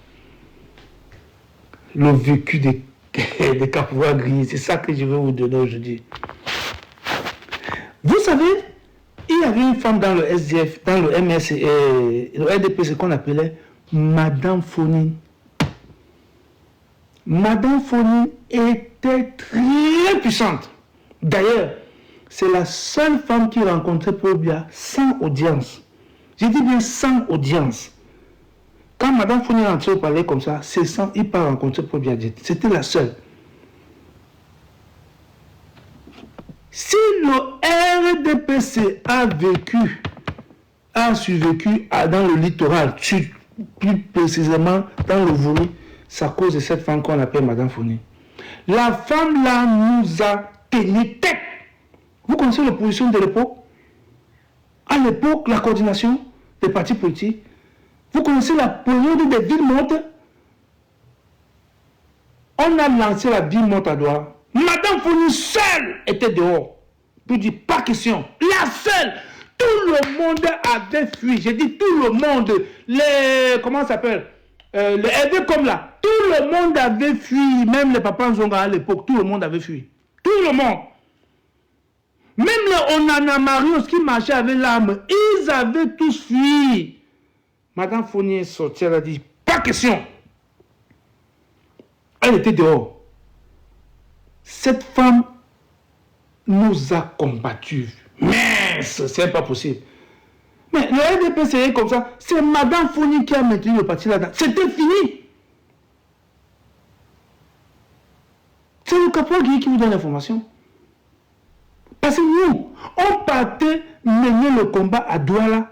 Le vécu des Kapouas grillés. C'est ça que je vais vous donner aujourd'hui. Vous savez, il y avait une femme dans le SDF, dans le MS et le RDP, qu'on appelait Madame Fonine. Madame Fonine était très puissante. D'ailleurs, c'est la seule femme qui rencontrait Paul Biya sans audience. Je dis bien sans audience. Quand Madame Fonine rentrait au palais comme ça, c'est sans il pas rencontrer Paul Biya. C'était la seule. Si le RDPC a survécu dans le littoral, plus précisément dans le Vouri, c'est à cause de cette femme qu'on appelle Madame Fonine. La femme là nous a tenu tête. Vous connaissez l'opposition de l'époque? À l'époque, la coordination des partis politiques, Vous connaissez la période des villes mortes? On a lancé la ville morte à Douala. Madame Fournier seule était dehors. Pour dire, pas question. La seule. Tout le monde avait fui. J'ai dit tout le monde. Les... Comment ça s'appelle? Les aides comme là. Tout le monde avait fui. Même les papas Nzonga à l'époque. Tout le monde avait fui. Tout le monde. Même les Onana Marios qui marchaient avec l'arme. Ils avaient tous fui. Madame Fournier est sortie. Elle a dit, pas question. Elle était dehors. Cette femme nous a combattus. Mais c'est pas possible. Mais le RDP c'est comme ça. C'est Madame Fournier qui a maintenu le parti là-dedans. C'était fini. C'est le Caporal Gueye qui vous donne l'information. Parce que nous, on partait mener le combat à Douala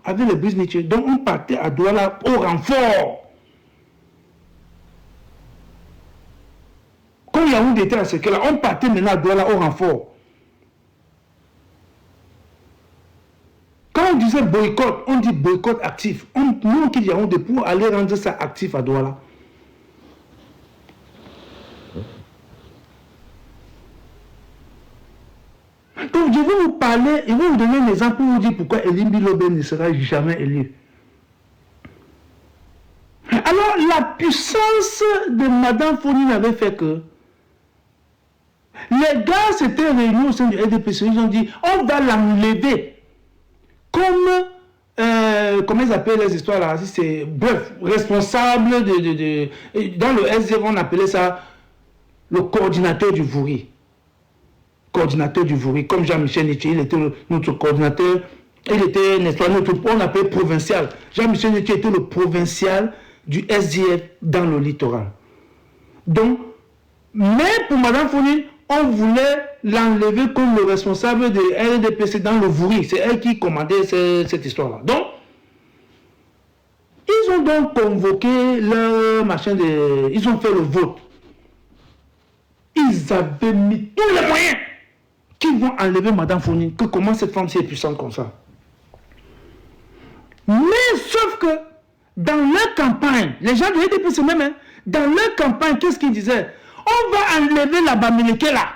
avec le Brisniché. Donc on partait à Douala au renfort. Quand Yaoundé était à ce cas-là, on partait maintenant à Douala au renfort. Quand on disait boycott, on dit boycott actif. Nous, qui Yaoundé pour aller rendre ça actif à Douala. Donc je vais vous parler, je vais vous donner un exemple pour vous dire pourquoi Elie Bilobe ne sera jamais élu. Alors la puissance de Madame Fournier avait fait que les gars s'étaient réunis au sein du RDPC, ils ont dit on va l'enlever comme comment ils appellent les histoires là, c'est bref, responsable dans le SDF on appelait ça le coordinateur du Vouri. Coordinateur du Vouri, comme Jean-Michel Nietzsche, il était notre coordinateur, il était, n'est-ce pas, on appelait provincial. Jean-Michel Nietzsche était le provincial du SDF dans le littoral. Donc, mais pour Madame Fournier, on voulait l'enlever comme le responsable de RDPC dans le Vouri. C'est elle qui commandait cette histoire-là. Donc, ils ont donc convoqué leur machin de... Ils ont fait le vote. Ils avaient mis tous les moyens qui vont enlever Madame Fournier. Que comment cette femme si est puissante comme ça? Mais sauf que dans leur campagne, les gens de RDPC même, hein, dans leur campagne, qu'est-ce qu'ils disaient? On va enlever la Bamileke là,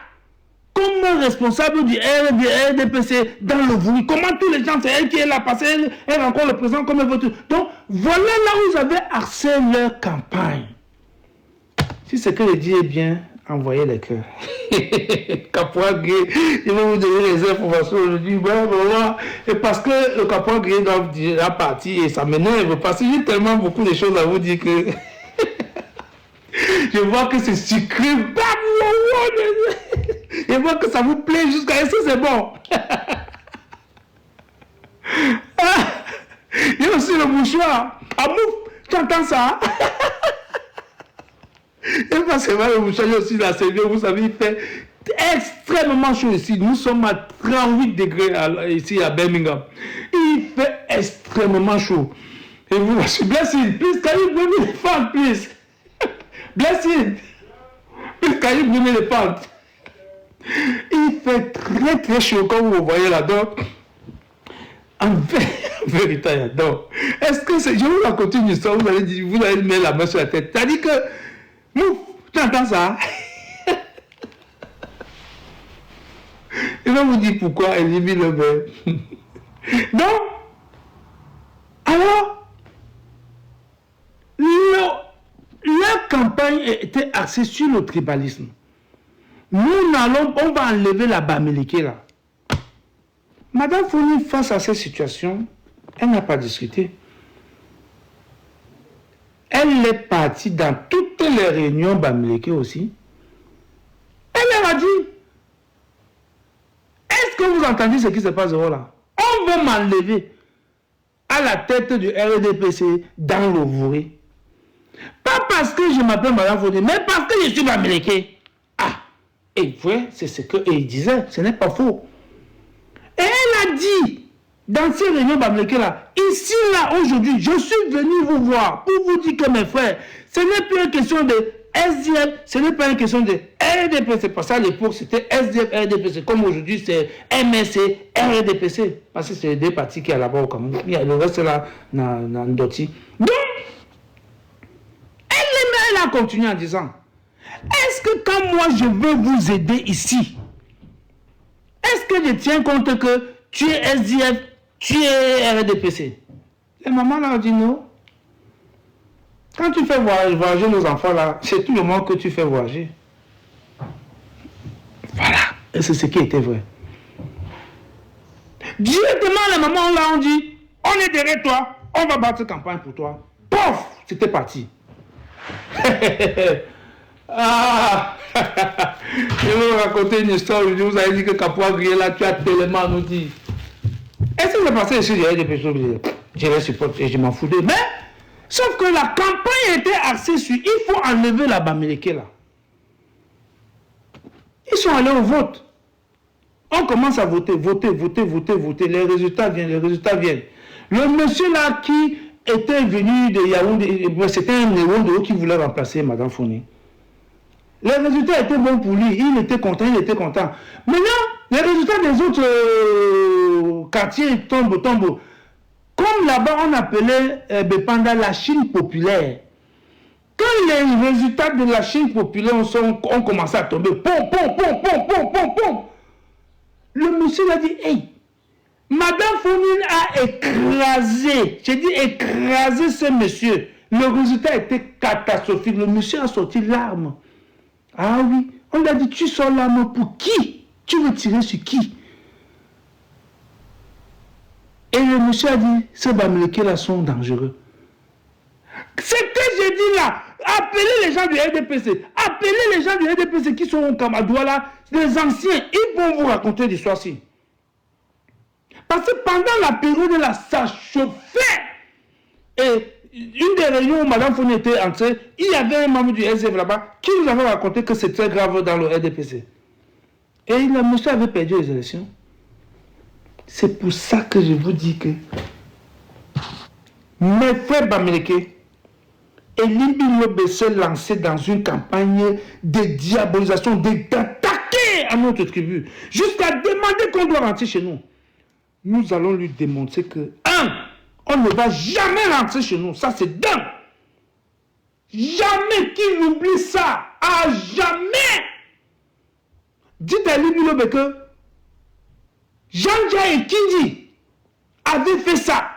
comme responsable du RDPC dans le Vouri. Comment tous les gens, c'est elle qui est là, parce qu'elle est encore le président comme elle veut tout. Donc, voilà là où ils avaient axé leur campagne. Si ce que je dis est bien, envoyez les cœurs. Caporal Gueye, il va vous donner les informations aujourd'hui. Et parce que le Caporal Gueye doit partir et ça m'énerve, parce que j'ai tellement beaucoup de choses à vous dire que je vois que c'est sucré. Je vois que ça vous plaît jusqu'à est-ce que c'est bon? Il y a aussi le mouchoir. Ah mouf, tu entends ça? Et parce que le mouchoir, il y a aussi la cervelle, vous savez, il fait extrêmement chaud ici. Nous sommes à 38 degrés ici à Birmingham. Il fait extrêmement chaud. Et vous, je suis blessé. Please, can you bring me the fan, please? Blessed. Please, can you bring me the fan? Il fait très très chaud comme vous voyez là. Donc, en vérité, donc, est-ce que c'est. Je vous raconte une histoire, vous allez mettre la main sur la tête. C'est-à-dire que. Mouf, tu entends ça? Il va vous dire pourquoi elle vit le bain. Donc, alors, la campagne était axée sur le tribalisme. Nous, on va enlever la Bamileke là. Madame Fournier, face à cette situation, elle n'a pas discuté. Elle est partie dans toutes les réunions Bamileke aussi. Elle leur a dit, est-ce que vous entendez ce qui se passe là? On va m'enlever à la tête du RDPC dans le Vouri. Pas parce que je m'appelle Madame Fournier, mais parce que je suis Bamileke. Ah, et vrai, c'est ce qu'il disait, ce n'est pas faux. Et elle a dit, dans ces réunions Bamileke là, ici là, aujourd'hui, je suis venu vous voir pour vous dire que mes frères, ce n'est plus une question de SDF, ce n'est pas une question de RDPC, parce qu'à l'époque, c'était SDF, RDPC. Comme aujourd'hui, c'est MSC, RDPC. Parce que c'est les deux partis qui sont là-bas au Cameroun. Il y a le reste là, dans Ndoti. Donc, elle a continué en disant, est-ce que quand moi je veux vous aider ici, est-ce que je tiens compte que tu es SDF, tu es RDPC? Les mamans là ont dit non. Quand tu fais voyager nos enfants là, c'est tout le monde que tu fais voyager. Voilà. Et c'est ce qui était vrai. Directement, les mamans là ont dit, on est derrière toi, on va battre campagne pour toi. Pouf, c'était parti. Ah, je vais vous raconter une histoire. Vous avez dit que Capois Grillé là, tu as tellement nous dit. Est-ce que c'est passé ici? Il y a des personnes, je les supporte et je m'en fous d'eux. Mais, sauf que la campagne était axée sur, il faut enlever la Bamileke là. Ils sont allés au vote. On commence à voter. Les résultats viennent. Le monsieur là qui était venu de Yaoundé, c'était un Néo qui voulait remplacer Madame Fournier. Les résultats étaient bons pour lui. Il était content. Maintenant, les résultats des autres quartiers tombent. Comme là-bas, on appelait Bepanda la Chine populaire. Quand les résultats de la Chine populaire ont commencé à tomber, le monsieur a dit, hey, Madame Founine a écrasé, ce monsieur. Le résultat était catastrophique. Le monsieur a sorti l'arme. Ah oui, on lui a dit, tu sors l'arme pour qui? Tu veux tirer sur qui? Et le monsieur a dit, ces Bamileke là sont dangereux. Ce que j'ai dit là, appelez les gens du RDPC, appelez les gens du RDPC qui sont au Kamadoua là, les anciens, ils vont vous raconter l'histoire ci. Parce que pendant la période là, ça chauffait. Et une des réunions où Mme Fournier était entrée, il y avait un membre du SDF là-bas qui nous avait raconté que c'est très grave dans le RDPC. Et le monsieur avait perdu les élections. C'est pour ça que je vous dis que mes frères Bamileke et Limbi Lobe se lançaient dans une campagne de diabolisation, d'attaquer à notre tribu, jusqu'à demander qu'on doit rentrer chez nous. Nous allons lui démontrer que, on ne va jamais rentrer chez nous. Ça, c'est dingue. Jamais qu'il oublie ça. À jamais. Dites à Limbi Lobe que Jean-Dia et Kindi avaient fait ça.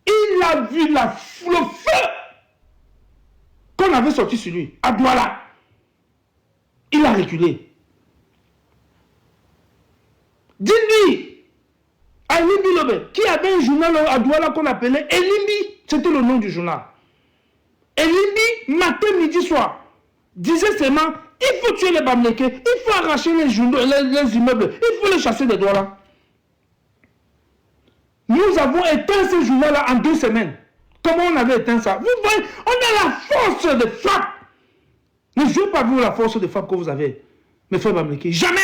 Il a vu le feu qu'on avait sorti sur lui, à Douala. Il a reculé. Dis-lui à Limbi Lobe, qui avait un journal à Douala qu'on appelait Elimbi, c'était le nom du journal. Elimbi, matin, midi, soir, disait seulement, il faut tuer les Bamileke, il faut arracher les immeubles, il faut les chasser des Douala. Nous avons éteint ce journal-là en 2 semaines. Comment on avait éteint ça? Vous voyez, on a la force de frappe. Ne jouez pas vous la force de frappe que vous avez, mes frères Bamileke. Jamais.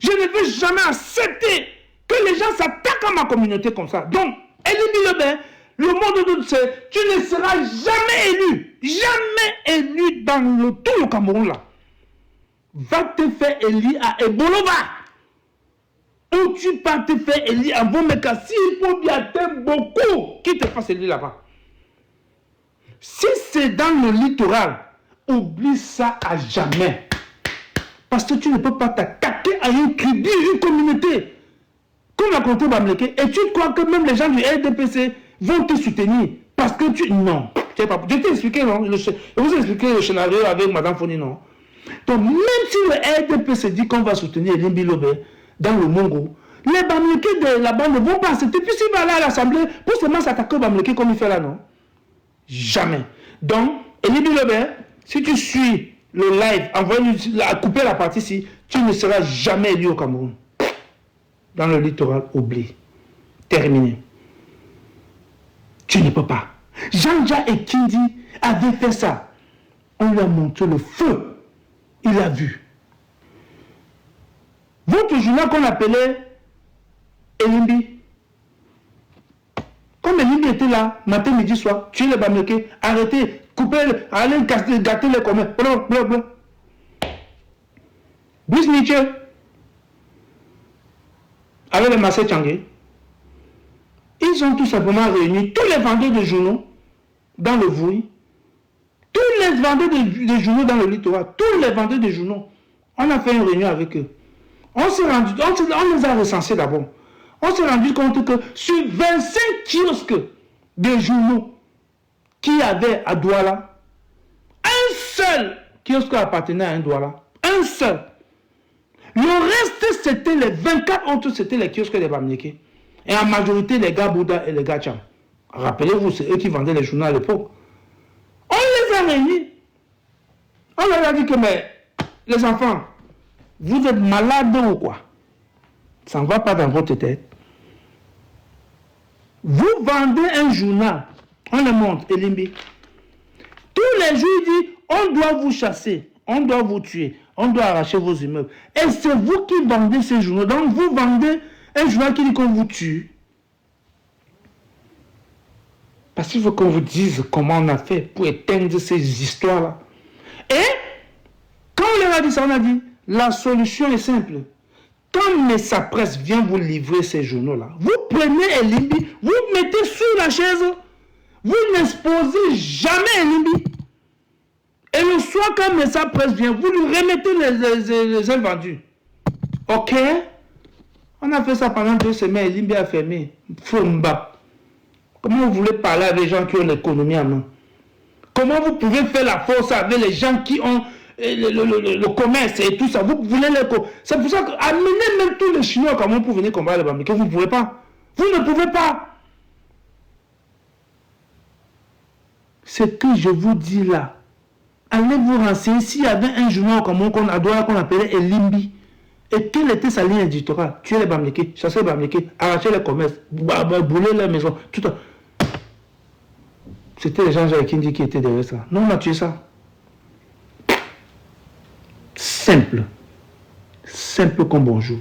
Je ne vais jamais accepter que les gens s'attaquent à ma communauté comme ça. Donc, Elimbi Lobe, le mot de doute, c'est tu ne seras jamais élu. Jamais élu dans tout le Cameroun là. Va te faire élire à Ebolova. Ou tu pars te faire élire à Bomeka. S'il faut bien beaucoup qui te fasse élire là-bas. Si c'est dans le littoral, oublie ça à jamais. Parce que tu ne peux pas t'attaquer à une tribu, une communauté. Comme l'a compté Bamileke. Et tu crois que même les gens du RDPC vont te soutenir. Parce que tu... Non. Je t'ai expliqué, non? Je vous ai expliqué le scénario avec Mme Fournier, non? Donc, même si le RDPC dit qu'on va soutenir Limbi Lobe dans le Mongo, les Bamileke de là-bas ne vont pas accepter. Puis s'il va aller à l'Assemblée, pour seulement s'attaquer aux Bamileke comme il fait là, non? Jamais. Donc, Limbi Lobe, si tu suis le live, envoie-lui couper la partie ici, tu ne seras jamais élu au Cameroun. Dans le littoral, oublie. Terminé. Tu ne peux pas. Jean-Dia et Kindi avaient fait ça. On lui a montré le feu. Il a vu. Votre journal qu'on appelait Elimbi. Comme Elimbi était là, matin, midi, soir, tuez les Bamileke, arrêtez, coupez, allez gâter les communs. Brice Nietzsche, avec le Marcel Tchangé, ils ont tout simplement réuni tous les vendeurs de journaux dans le Vouy, tous les vendeurs de journaux dans le littoral, tous les vendeurs de journaux. On a fait une réunion avec eux. On les a recensés d'abord. On s'est rendu compte que sur 25 kiosques de journaux qu'il y avait à Douala, un seul kiosque appartenait à un Douala. Un seul. Le reste, c'était les 24 autres, c'était les kiosques des Bamileke. Et en majorité, les gars Bouddha et les gars Tcham. Rappelez-vous, c'est eux qui vendaient les journaux à l'époque. On les a réunis. On leur a dit que, mais, les enfants, vous êtes malades ou quoi? Ça ne va pas dans votre tête. Vous vendez un journal. On le montre, Elimbi. Tous les jours, il dit, on doit vous chasser, on doit vous tuer, on doit arracher vos immeubles. Et c'est vous qui vendez ces journaux. Donc, vous vendez un journal qui dit qu'on vous tue. Parce qu'il faut qu'on vous dise comment on a fait pour éteindre ces histoires-là. Et, quand on leur a dit ça, on a dit, la solution est simple. Quand Messa Presse vient vous livrer ces journaux-là, vous prenez Elimbi, vous mettez sur la chaise, vous n'exposez jamais Elimbi. Et le soir, quand Messa Presse vient, vous lui remettez les invendus. Ok? On a fait ça pendant 2 semaines, Elimbi a fermé. Fumba. Comment vous voulez parler avec les gens qui ont l'économie en main? Comment vous pouvez faire la force avec les gens qui ont le commerce et tout ça? Vous voulez les... C'est pour ça que amenez même tous les Chinois comment pour venir combattre les Bamileke. Vous ne pouvez pas. Vous ne pouvez pas. Ce que je vous dis là, allez vous renseigner s'il y avait un journal comme qu'on appelait Elimbi. Et quelle était sa ligne éditoriale? Tuer les Bamileke, chasser les Bamileke, arracher les commerces, brûler les maisons, tout ça. C'était les gens Kindi qui étaient derrière ça. Non, on a tué ça. Simple. Simple comme bonjour.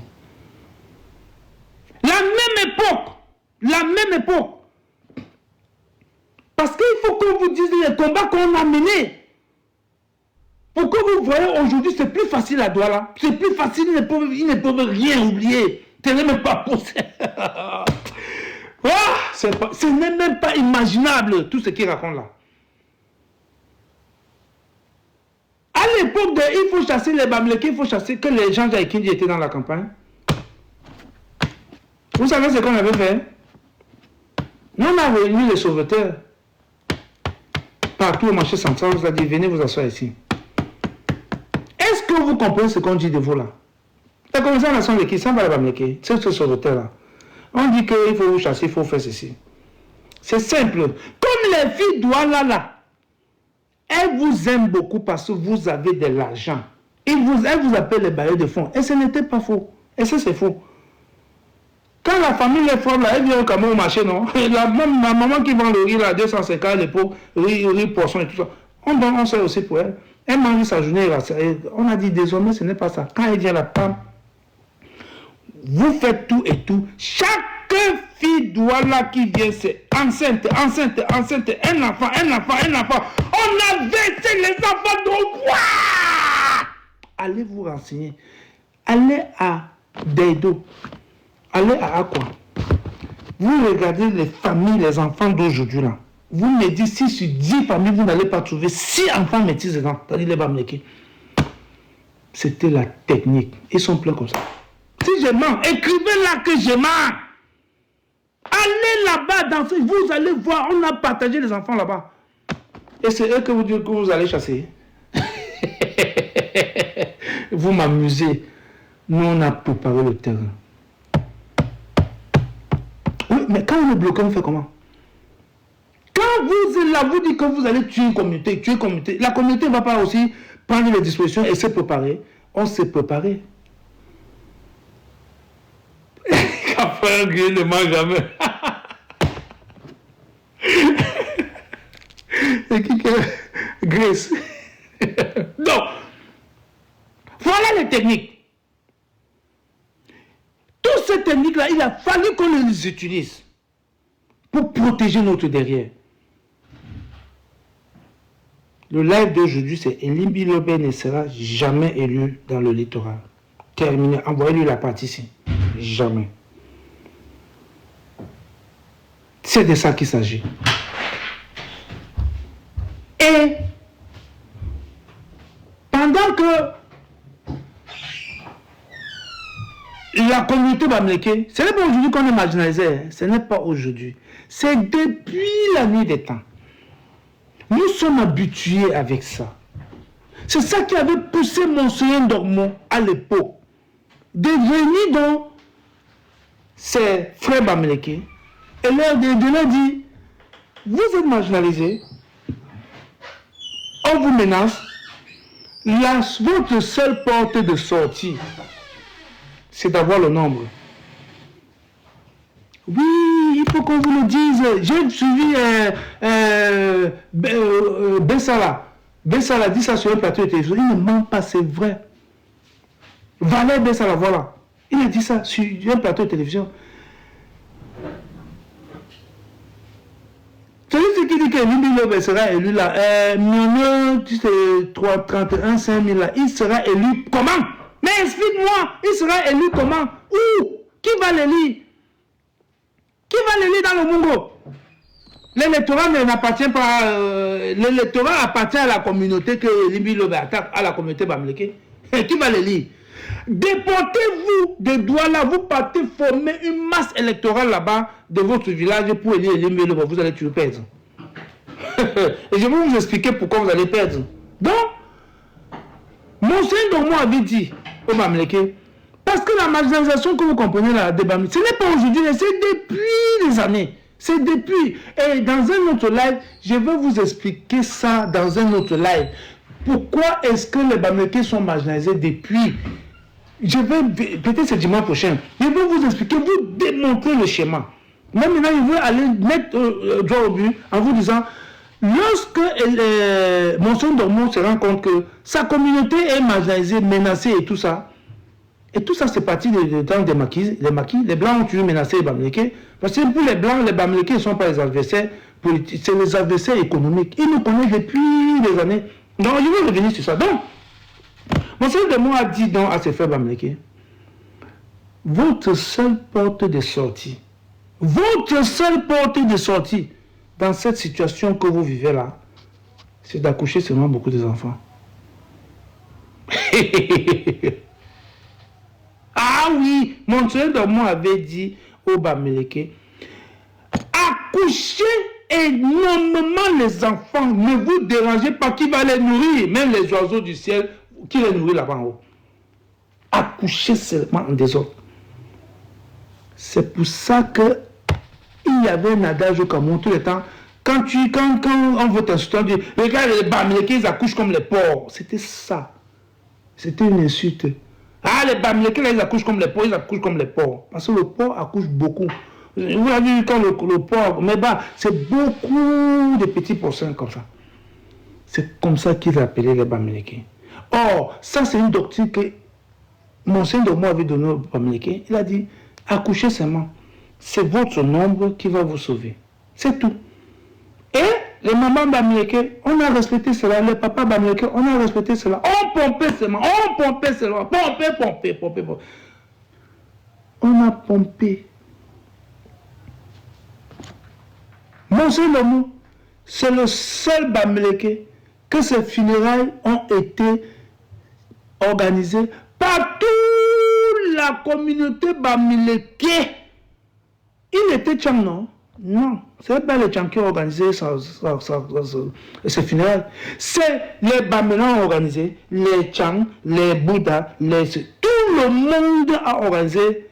La même époque. Parce qu'il faut qu'on vous dise les combats qu'on a menés. Pour que vous voyez aujourd'hui, c'est plus facile à Douala. C'est plus facile, ils ne peuvent rien oublier. Ce n'est même pas possible. Ce n'est même pas imaginable tout ce qu'ils racontent là. À l'époque de il faut chasser les Bamileke, il faut chasser que les gens d'Aïkindi étaient dans la campagne. Vous savez ce qu'on avait fait? Nous on a réuni les sauveteurs partout au marché central. On vous a dit venez vous asseoir ici. Est-ce que vous comprenez ce qu'on dit de vous là? La commission nationale de qui? Ça va les Bamileke. C'est ce sauveteur là. On dit qu'il faut vous chasser, il faut faire ceci. C'est simple. Comme les filles Douala là, elles vous aiment beaucoup parce que vous avez de l'argent. Elles vous appellent les bailleurs de fonds. Et ce n'était pas faux. Et ça, c'est faux. Quand la famille est forte, là, elle vient au Cameroun au marché, non? La maman qui vend le riz, là, 250 les pots, riz, poisson et tout ça. On sait aussi pour elle. Elle mange sa journée. On a dit désormais, ce n'est pas ça. Quand elle vient la femme, vous faites tout et tout. Chaque fille Douala qui vient, c'est enceinte, un enfant. On a versé les enfants de quoi? Allez vous renseigner. Allez à Deido. Allez à Aqua. Vous regardez les familles, les enfants d'aujourd'hui là. Vous me dites si sur 10 familles, vous n'allez pas trouver 6 enfants métis dedans. C'est-à-dire les Bamileke. C'était la technique. Ils sont pleins comme ça. Si je mens, écrivez là que je mens. Allez là-bas, vous allez voir, on a partagé les enfants là-bas. Et c'est eux que vous dites que vous allez chasser. Vous m'amusez. Nous, on a préparé le terrain. Oui, mais quand on est bloqué, on fait comment? Quand vous êtes là, vous dites que vous allez tuer une communauté, la communauté ne va pas aussi prendre les dispositions et se préparer. On s'est préparé. Après, Dieu ne mange jamais. C'est qui que Grace? Donc, voilà les techniques. Toutes ces techniques-là, il a fallu qu'on les utilise pour protéger notre derrière. Le live d'aujourd'hui, c'est Elimbi Lobé ne sera jamais élu dans le littoral. terminé. Envoyez-lui la partie ici. Jamais. C'est de ça qu'il s'agit. Et pendant que la communauté Bamileke, ce n'est pas aujourd'hui qu'on est marginalisé, hein. Ce n'est pas aujourd'hui. C'est depuis la nuit des temps. Nous sommes habitués avec ça. C'est ça qui avait poussé Monseigneur Dormo à l'époque de venir dans ses frères Bamileke et de leur dire, vous êtes marginalisés, on vous menace, votre seule porte de sortie, c'est d'avoir le nombre. Oui, il faut qu'on vous le dise. J'ai suivi Bessala. Bessala dit ça sur un plateau de télévision. Il ne ment pas, c'est vrai. Valère Bessala, voilà. Il a dit ça sur un plateau de télévision. Celui qui dit que Limbi sera élu là, Mignon, 31, 5 000 là, il sera élu comment? Mais explique-moi, il sera élu comment? Où? Qui va l'élire? Qui va l'élire dans le Mungo? L'électorat n'appartient pas. L'électorat appartient à la communauté que Limbi Lobe attaque, à la communauté Bamileke. Qui va l'élire? Déportez-vous de Douala, vous partez former une masse électorale là-bas de votre village pour élire Limbi Lobe. Vous allez toujours perdre. Et je vais vous expliquer pourquoi vous allez perdre. Donc, Monseigneur Dormo avait dit au Bamileke, parce que la marginalisation que vous comprenez là, de Bamileke, ce n'est pas aujourd'hui, c'est depuis des années. C'est depuis. Et dans un autre live, je vais vous expliquer ça dans un autre live. Pourquoi est-ce que les Bamileke sont marginalisés depuis? Je vais, peut-être c'est dimanche prochain, je vais vous expliquer, vous démontrer le schéma. Moi maintenant, je veux aller mettre droit au but en vous disant, lorsque Monseigneur Dormo se rend compte que sa communauté est marginalisée, menacée et tout ça c'est parti de temps des maquis. Les Blancs ont toujours menacé les Bamileke. Parce que pour les Blancs, les Bamileke ne sont pas les adversaires politiques, c'est les adversaires économiques. Ils nous connaissent depuis des années. Donc, je vais revenir sur ça. Donc, Monseigneur Dormo a dit donc à ses frères Bamileke, votre seule porte de sortie, dans cette situation que vous vivez là, c'est d'accoucher seulement beaucoup des enfants. Ah oui, Monseigneur Dormo avait dit au Bamileke, accouchez énormément les enfants, ne vous dérangez pas, qui va les nourrir, même les oiseaux du ciel, qui les nourrit là-bas en haut. Accouchez seulement en désordre. C'est pour ça que il y avait un adage au Cameroun tout le temps. Quand on veut t'insulter, on dit, regarde les Bamileke, ils accouchent comme les porcs. C'était ça. C'était une insulte. Ah, les Bamileke, là, ils accouchent comme les porcs, ils accouchent comme les porcs. Parce que le porc accouche beaucoup. Vous avez vu quand le porc, mais bah, c'est beaucoup de petits porcins comme ça. C'est comme ça qu'ils appelaient les Bamileke. Or, ça, c'est une doctrine que Monseigneur Dormo avait donnée aux Bamileke. Il a dit, accouchez seulement. C'est votre nombre qui va vous sauver. C'est tout. Et les mamans Bamileke, on a respecté cela. Les papas Bamileke, on a respecté cela. On pompait seulement. Pompé. On a pompé. Monseigneur Dormo, c'est le seul Bamileke que ces funérailles ont été organisées par toute la communauté Bamileke. Il était Tchang, non? Non, ce n'est pas les Tchang qui ont organisé ces funérailles. C'est les Bamélan ont organisé, les Tchang, les Bouddhas, tout le monde a organisé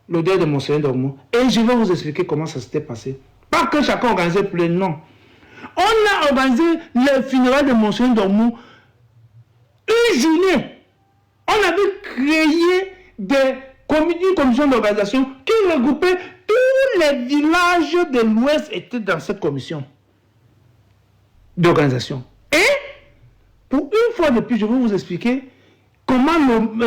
le deuil de Monseigneur Dormo. Et je vais vous expliquer comment ça s'était passé. Pas que chacun organisait plus, non. On a organisé les funérailles de Monseigneur Dormo une journée. On avait créé une commission d'organisation qui regroupait tous les villages de l'Ouest étaient dans cette commission d'organisation. Et, pour une fois de plus, je vais vous expliquer comment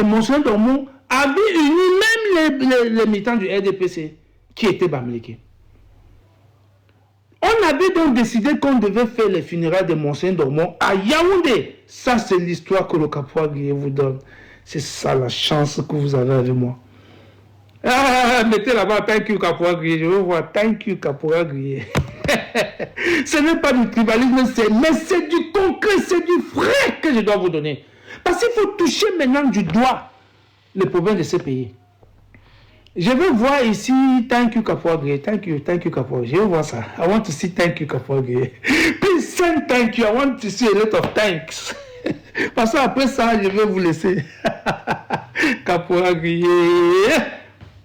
Monseigneur Dormo avait uni même les militants du RDPC qui étaient Bamileke. On avait donc décidé qu'on devait faire les funérailles de Monseigneur Dormo à Yaoundé. Ça, c'est l'histoire que le Capois Guillé vous donne. C'est ça la chance que vous avez avec moi. Ah, mettez là-bas, thank you Caporal Grillé. Je veux voir, thank you Caporal Grillé. Ce n'est pas du tribalisme, mais c'est du concret, c'est du vrai que je dois vous donner. Parce qu'il faut toucher maintenant du doigt les problèmes de ce pays. Je veux voir ici, thank you Caporal Grillé, thank you Caporal. Je veux voir ça. I want to see thank you Caporal Grillé. Please send thank you, I want to see a lot of thanks. Parce qu'après ça, je vais vous laisser. Caporal Grillé.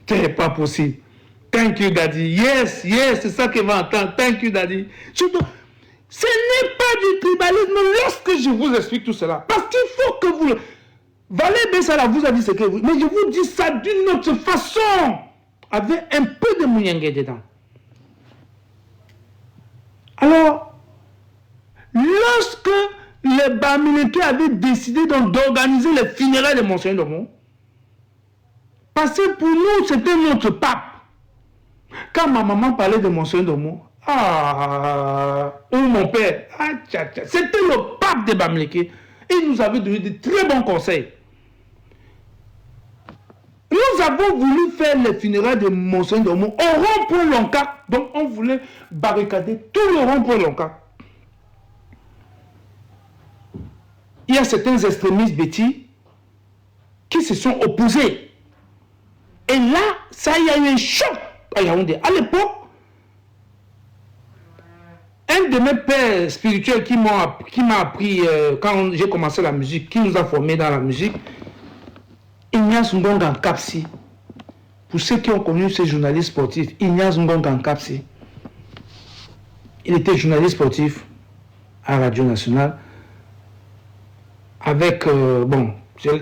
C'est pas possible. Thank you, Daddy. Yes, c'est ça qu'il va entendre. Thank you, Daddy. Ce n'est pas du tribalisme lorsque je vous explique tout cela. Parce qu'il faut que vous... Valé Bessala vous a dit ce que vous... Mais je vous dis ça d'une autre façon. Avec un peu de mouniangue dedans. Alors, lorsque les Bamileke avaient décidé d'organiser les funérailles de Monseigneur Dormo, parce que pour nous, c'était notre pape. Quand ma maman parlait de Monseigneur Dormo, ou mon père, c'était le pape des Bamileke. Il nous avait donné de très bons conseils. Nous avons voulu faire les funérailles de Monseigneur Dormo au rond-point Lonka. Donc on voulait barricader tout le rond-point Lonka. Il y a certains extrémistes bêtis qui se sont opposés. Et là, ça y a eu un choc à Yaoundé. À l'époque, un de mes pères spirituels qui m'a appris quand j'ai commencé la musique, qui nous a formés dans la musique, Ignace Ngongan Kapsi. Pour ceux qui ont connu ce journaliste sportif, Ignace Ngongan Kapsi. Il était journaliste sportif à Radio Nationale. Avec,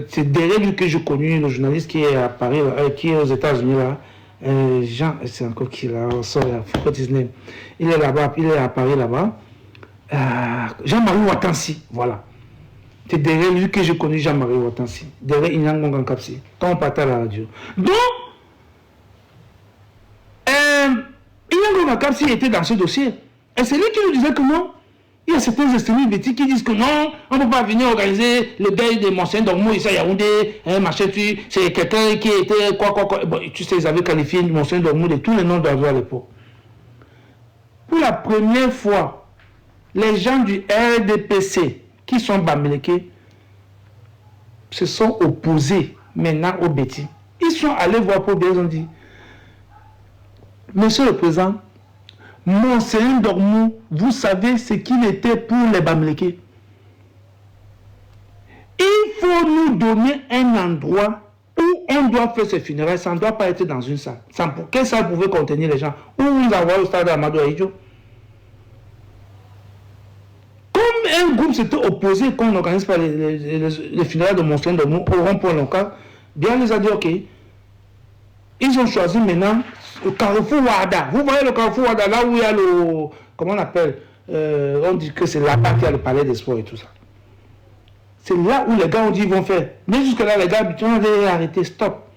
c'est derrière lui que j'ai connu le journaliste qui est à Paris, qui est aux États-Unis là. Jean, c'est encore qui là, il est là-bas, il est à Paris là-bas. Jean-Marie Watansi, voilà. C'est derrière lui que j'ai connu Jean-Marie Watansi, derrière Ignace Ngongan Kapsi, quand on partait à la radio. Donc, Ignace Ngongan Kapsi était dans ce dossier. Et c'est lui qui nous disait que non. Il y a certains extrémistes qui disent que non, on ne peut pas venir organiser le deuil de Monseigneur Dormo ici à Yaoundé, machin, c'est quelqu'un qui était quoi. Bon, tu sais, ils avaient qualifié Monseigneur Dormo de tous les noms d'oiseaux à l'époque. Pour la première fois, les gens du RDPC, qui sont Bamileke, se sont opposés maintenant au bêtis. Ils sont allés voir pour bien, ils ont dit, Monsieur le Président, Monseigneur Dormo, vous savez ce qu'il était pour les Bamileke. Il faut nous donner un endroit où on doit faire ces funérailles. Ça ne doit pas être dans une salle. Quelle salle pouvait contenir les gens? Où nous avons au stade Amadou Aïdjo. Comme un groupe s'était opposé qu'on n'organise pas les funérailles de Monseigneur Dormo au rond-point local, bien les a dit ok. Ils ont choisi maintenant le Carrefour Wada. Vous voyez le Carrefour Wada, là où il y a le... Comment on appelle on dit que c'est là-bas qu'il y a le palais des sports et tout ça. C'est là où les gars ont dit ils vont faire. Mais jusque-là, les gars, on avait arrêté, stop.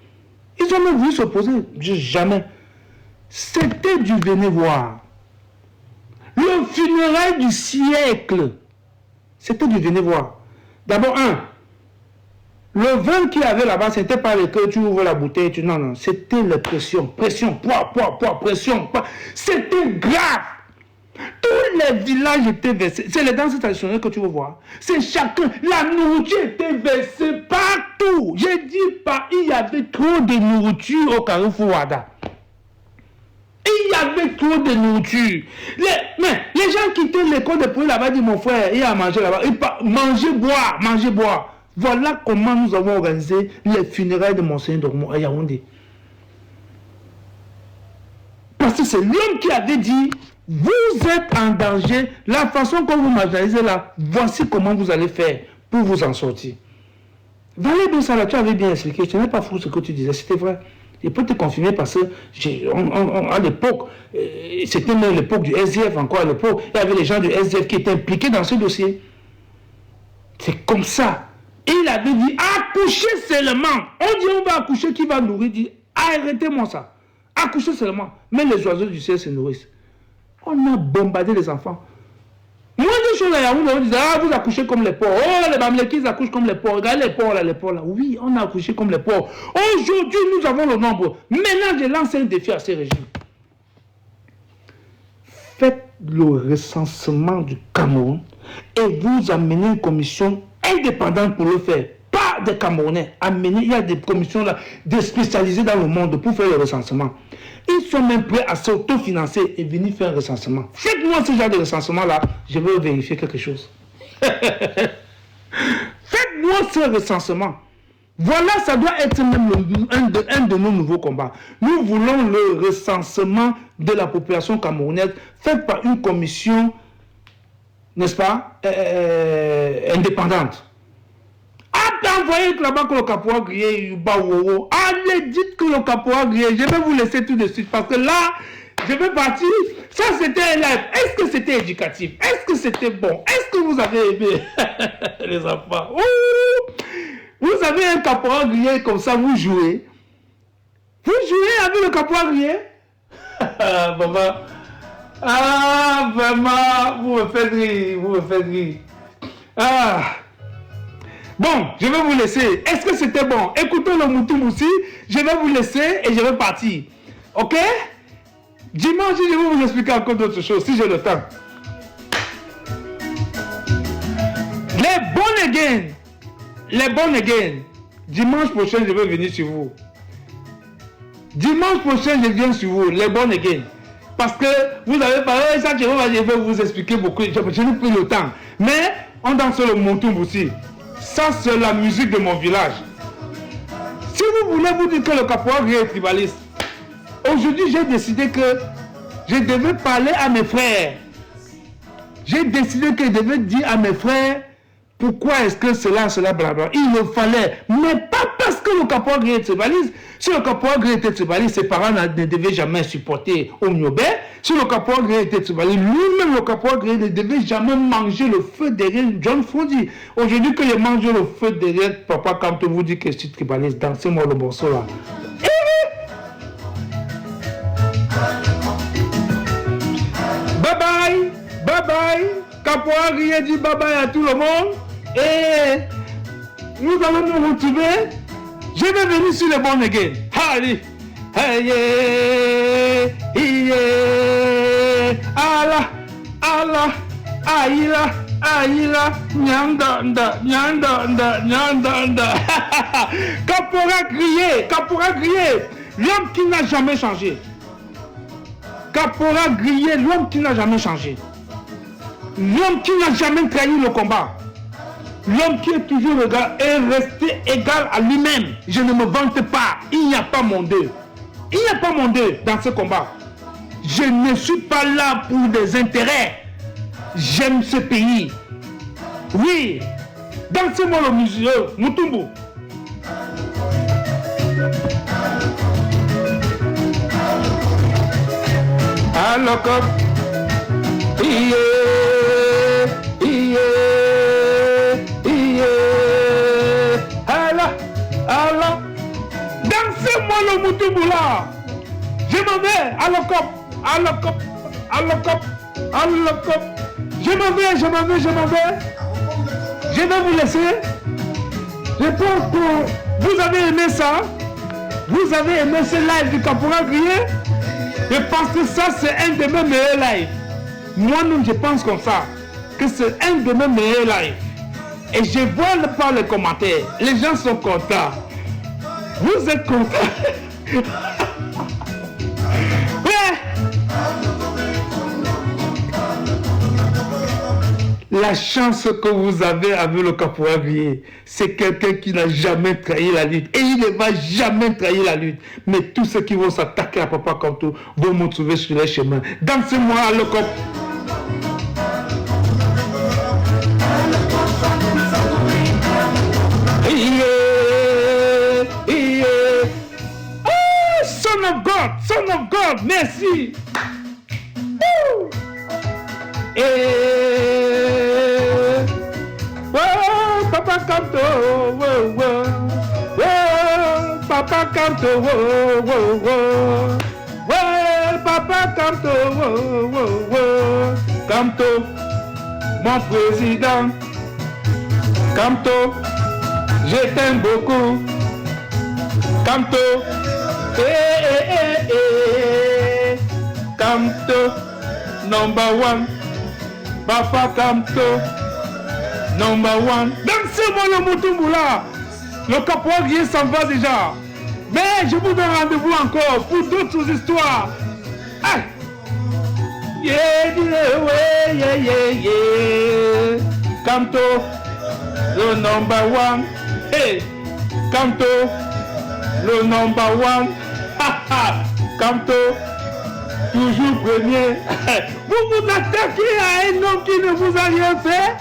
Ils ont même voulu s'opposer. Jamais. C'était du venez voir. Le funérail du siècle. C'était du venez voir. D'abord, le vin qu'il y avait là-bas, ce n'était pas le que tu ouvres la bouteille, non, c'était la pression, poids, pression, poids. C'était grave. Tous les villages étaient versés. C'est les danses traditionnelles que tu veux voir. C'est chacun. La nourriture était versée partout. J'ai dit pas, il y avait trop de nourriture au Carrefour Wada. Il y avait trop de nourriture. Mais les gens quittaient l'école de poulet là-bas, disent mon frère, il y a à manger là-bas. Manger, boire. Voilà comment nous avons organisé les funérailles de Monseigneur Dormo à Yaoundé. Parce que c'est l'homme qui avait dit, vous êtes en danger, la façon que vous marginalisez là, voici comment vous allez faire pour vous en sortir. Valé Bessala, tu avais bien expliqué, ce n'est pas fou ce que tu disais, c'était vrai. Je peux te confirmer parce que à l'époque, c'était même l'époque du SDF encore à l'époque, il y avait les gens du SDF qui étaient impliqués dans ce dossier. C'est comme ça. Et il avait dit, accouchez seulement. On dit, on va accoucher, qui va nourrir? Il dit, arrêtez-moi ça. Accouchez seulement. Mais les oiseaux du ciel se nourrissent. On a bombardé les enfants. Moins de chose à Yaoundé, on disait, ah, vous accouchez comme les porcs. Oh, les Bamlékis accouchent comme les porcs. Regardez les porcs là, les porcs là. Oui, on a accouché comme les porcs. Aujourd'hui, nous avons le nombre. Maintenant, je lance un défi à ces régimes. Faites le recensement du Cameroun et vous amenez une commission indépendante pour le faire. Pas des Camerounais. Amenez, il y a des commissions là, des spécialisées dans le monde pour faire le recensement. Ils sont même prêts à s'autofinancer et venir faire un recensement. Faites-moi ce genre de recensement là, je vais vérifier quelque chose. Faites-moi ce recensement. Voilà, ça doit être même un de nos nouveaux combats. Nous voulons le recensement de la population camerounaise fait par une commission, n'est-ce pas, indépendante. Envoyez là-bas que le caporal grillé, allez, dites que le caporal grillé, je vais vous laisser tout de suite parce que là, je vais partir. Ça, c'était un live. Est-ce que c'était éducatif? Est-ce que c'était bon? Est-ce que vous avez aimé les enfants? Vous avez un caporal grillé comme ça, vous jouez. Vous jouez avec le caporal grillé? Maman. Ah, vraiment, vous me faites rire, vous me faites rire. Ah. Bon, je vais vous laisser. Est-ce que c'était bon? Écoutons le Moutoum aussi. Je vais vous laisser et je vais partir. Ok? Dimanche, je vais vous expliquer encore d'autres choses si j'ai le temps. Les born again. Les born again. Dimanche prochain, je vais venir sur vous. Dimanche prochain, je viens sur vous. Les born again. Parce que vous avez parlé, ça, je vais vous expliquer beaucoup. Je n'ai plus le temps. Mais on danse le Moutoum aussi. Ça, c'est la musique de mon village. Si vous voulez vous dire que le caporal est tribaliste, aujourd'hui, j'ai décidé que je devais parler à mes frères. J'ai décidé que je devais dire à mes frères pourquoi est-ce que cela, blabla. Il le fallait. Mais pas parce que le caporal est tribaliste. Si le caporal était tribaliste, ses parents ne devaient jamais supporter au Miobé. Si le caporal était tribaliste, lui-même le caporal ne devait jamais manger le feu derrière John Fondi. Aujourd'hui que je mange le feu derrière papa quand on vous dit que je suis tribaliste, dansez-moi le morceau là. Bye bye, bye bye. Caporal dit bye bye à tout le monde. Et nous allons nous retrouver. Je vais venir sur les born again. Allez. Hey, yeah. Allah, Allah, aïla, aïla, nyandanda, nyandanda, nyandanda. Caporal grillé, l'homme qui n'a jamais changé. Caporal grillé, l'homme qui n'a jamais changé. L'homme qui n'a jamais trahi le combat. L'homme qui est toujours le gars est resté égal à lui-même. Je ne me vante pas. Il n'y a pas mon deux. Il n'y a pas mon deux dans ce combat. Je ne suis pas là pour des intérêts. J'aime ce pays. Oui. Dansez-moi le musée, Moutoumbo. Alors comme dansez-moi le Moutoumbo là. Je m'en vais à l'ocop. Je m'en vais. Je vais vous laisser. Je pense que vous avez aimé ça. Vous avez aimé ce live du Caporal grillé. Je pense que ça c'est un de mes meilleurs lives. Moi-même je pense comme ça. Que c'est un de mes meilleurs lives. Et je vois par les commentaires. Les gens sont contents. Vous êtes contents. Ouais. La chance que vous avez avec le caporal grillé, c'est quelqu'un qui n'a jamais trahi la lutte. Et il ne va jamais trahir la lutte. Mais tous ceux qui vont s'attaquer à Papa Kanto vont me trouver sur les chemins. Dansez-moi à l'ocop. Oh, Son of God, merci. Papa Kanto, Papa Kanto, Papa Kanto, Kanto, mon président. Kamto, je t'aime beaucoup. Kamto, Kamto, number one. Papa Kamto, number one. Dansez-moi le Mutumbula. Le caporal Guy s'en va déjà. Mais je vous donne rendez-vous encore pour d'autres histoires. Ah. Yeah, yeah, yeah, yeah, yeah. Kamto, le number one. Hey, Kamto, le number one. Kamto, toujours premier. Vous vous attaquez à un homme qui ne vous a rien fait.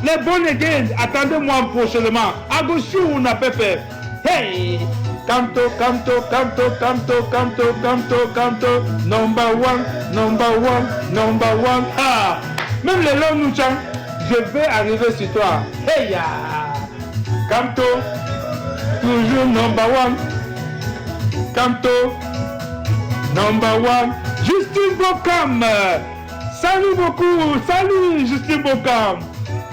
Les bonnes again, attendez-moi prochainement. Agoshu, on a pas fait. Hey, Kamto, Kamto, Kamto, Kamto, Kamto, Kamto, Kamto, number one, number one, number one. Ah, même les longs nous chantent. Je vais arriver sur toi. Hey ya, Kamto, toujours number one. Kamto, number one. Justine Bocam. Salut beaucoup, salut Justine Bocam.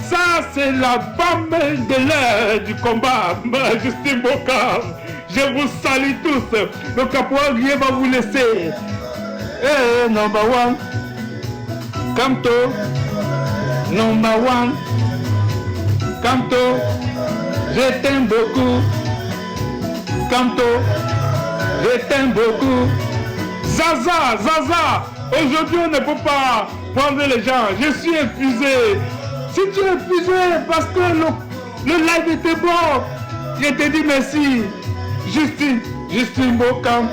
Ça c'est la femme de l'heure du combat, Justine Bocam. Je vous salue tous. Le caporal rien va vous laisser. Hey, number one. Kamto, number one. Kamto, je t'aime beaucoup. Kamto, je t'aime beaucoup. Zaza, Zaza. Aujourd'hui on ne peut pas prendre les gens. Je suis épuisé. Si tu es épuisé parce que le live était bon, je te dis merci. Justine Bocam,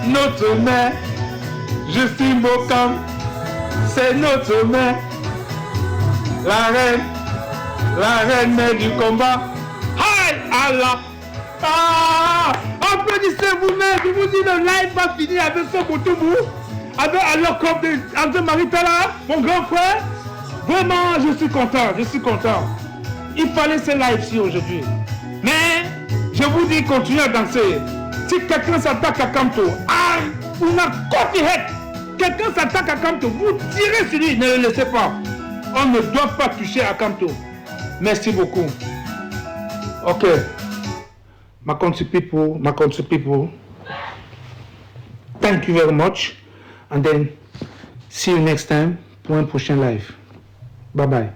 notre mère. Justine Bocam, c'est notre mère. La reine mère du combat. Aïe Allah. Ah, applaudissez vous-même. Je vous dis, le live va finir avec ce Boutoubou, avec alors comme André Maritala, mon grand frère. Vraiment, je suis content. Il fallait ce live-ci aujourd'hui. Mais, je vous dis, continuez à danser. Si quelqu'un s'attaque à Kamto, on a coffee head. Quelqu'un s'attaque à Kamto, vous tirez sur lui, ne le laissez pas. On ne doit pas toucher à Kamto. Merci beaucoup. Ok. My country people. Thank you very much. And then, see you next time pour un prochain live. Bye bye.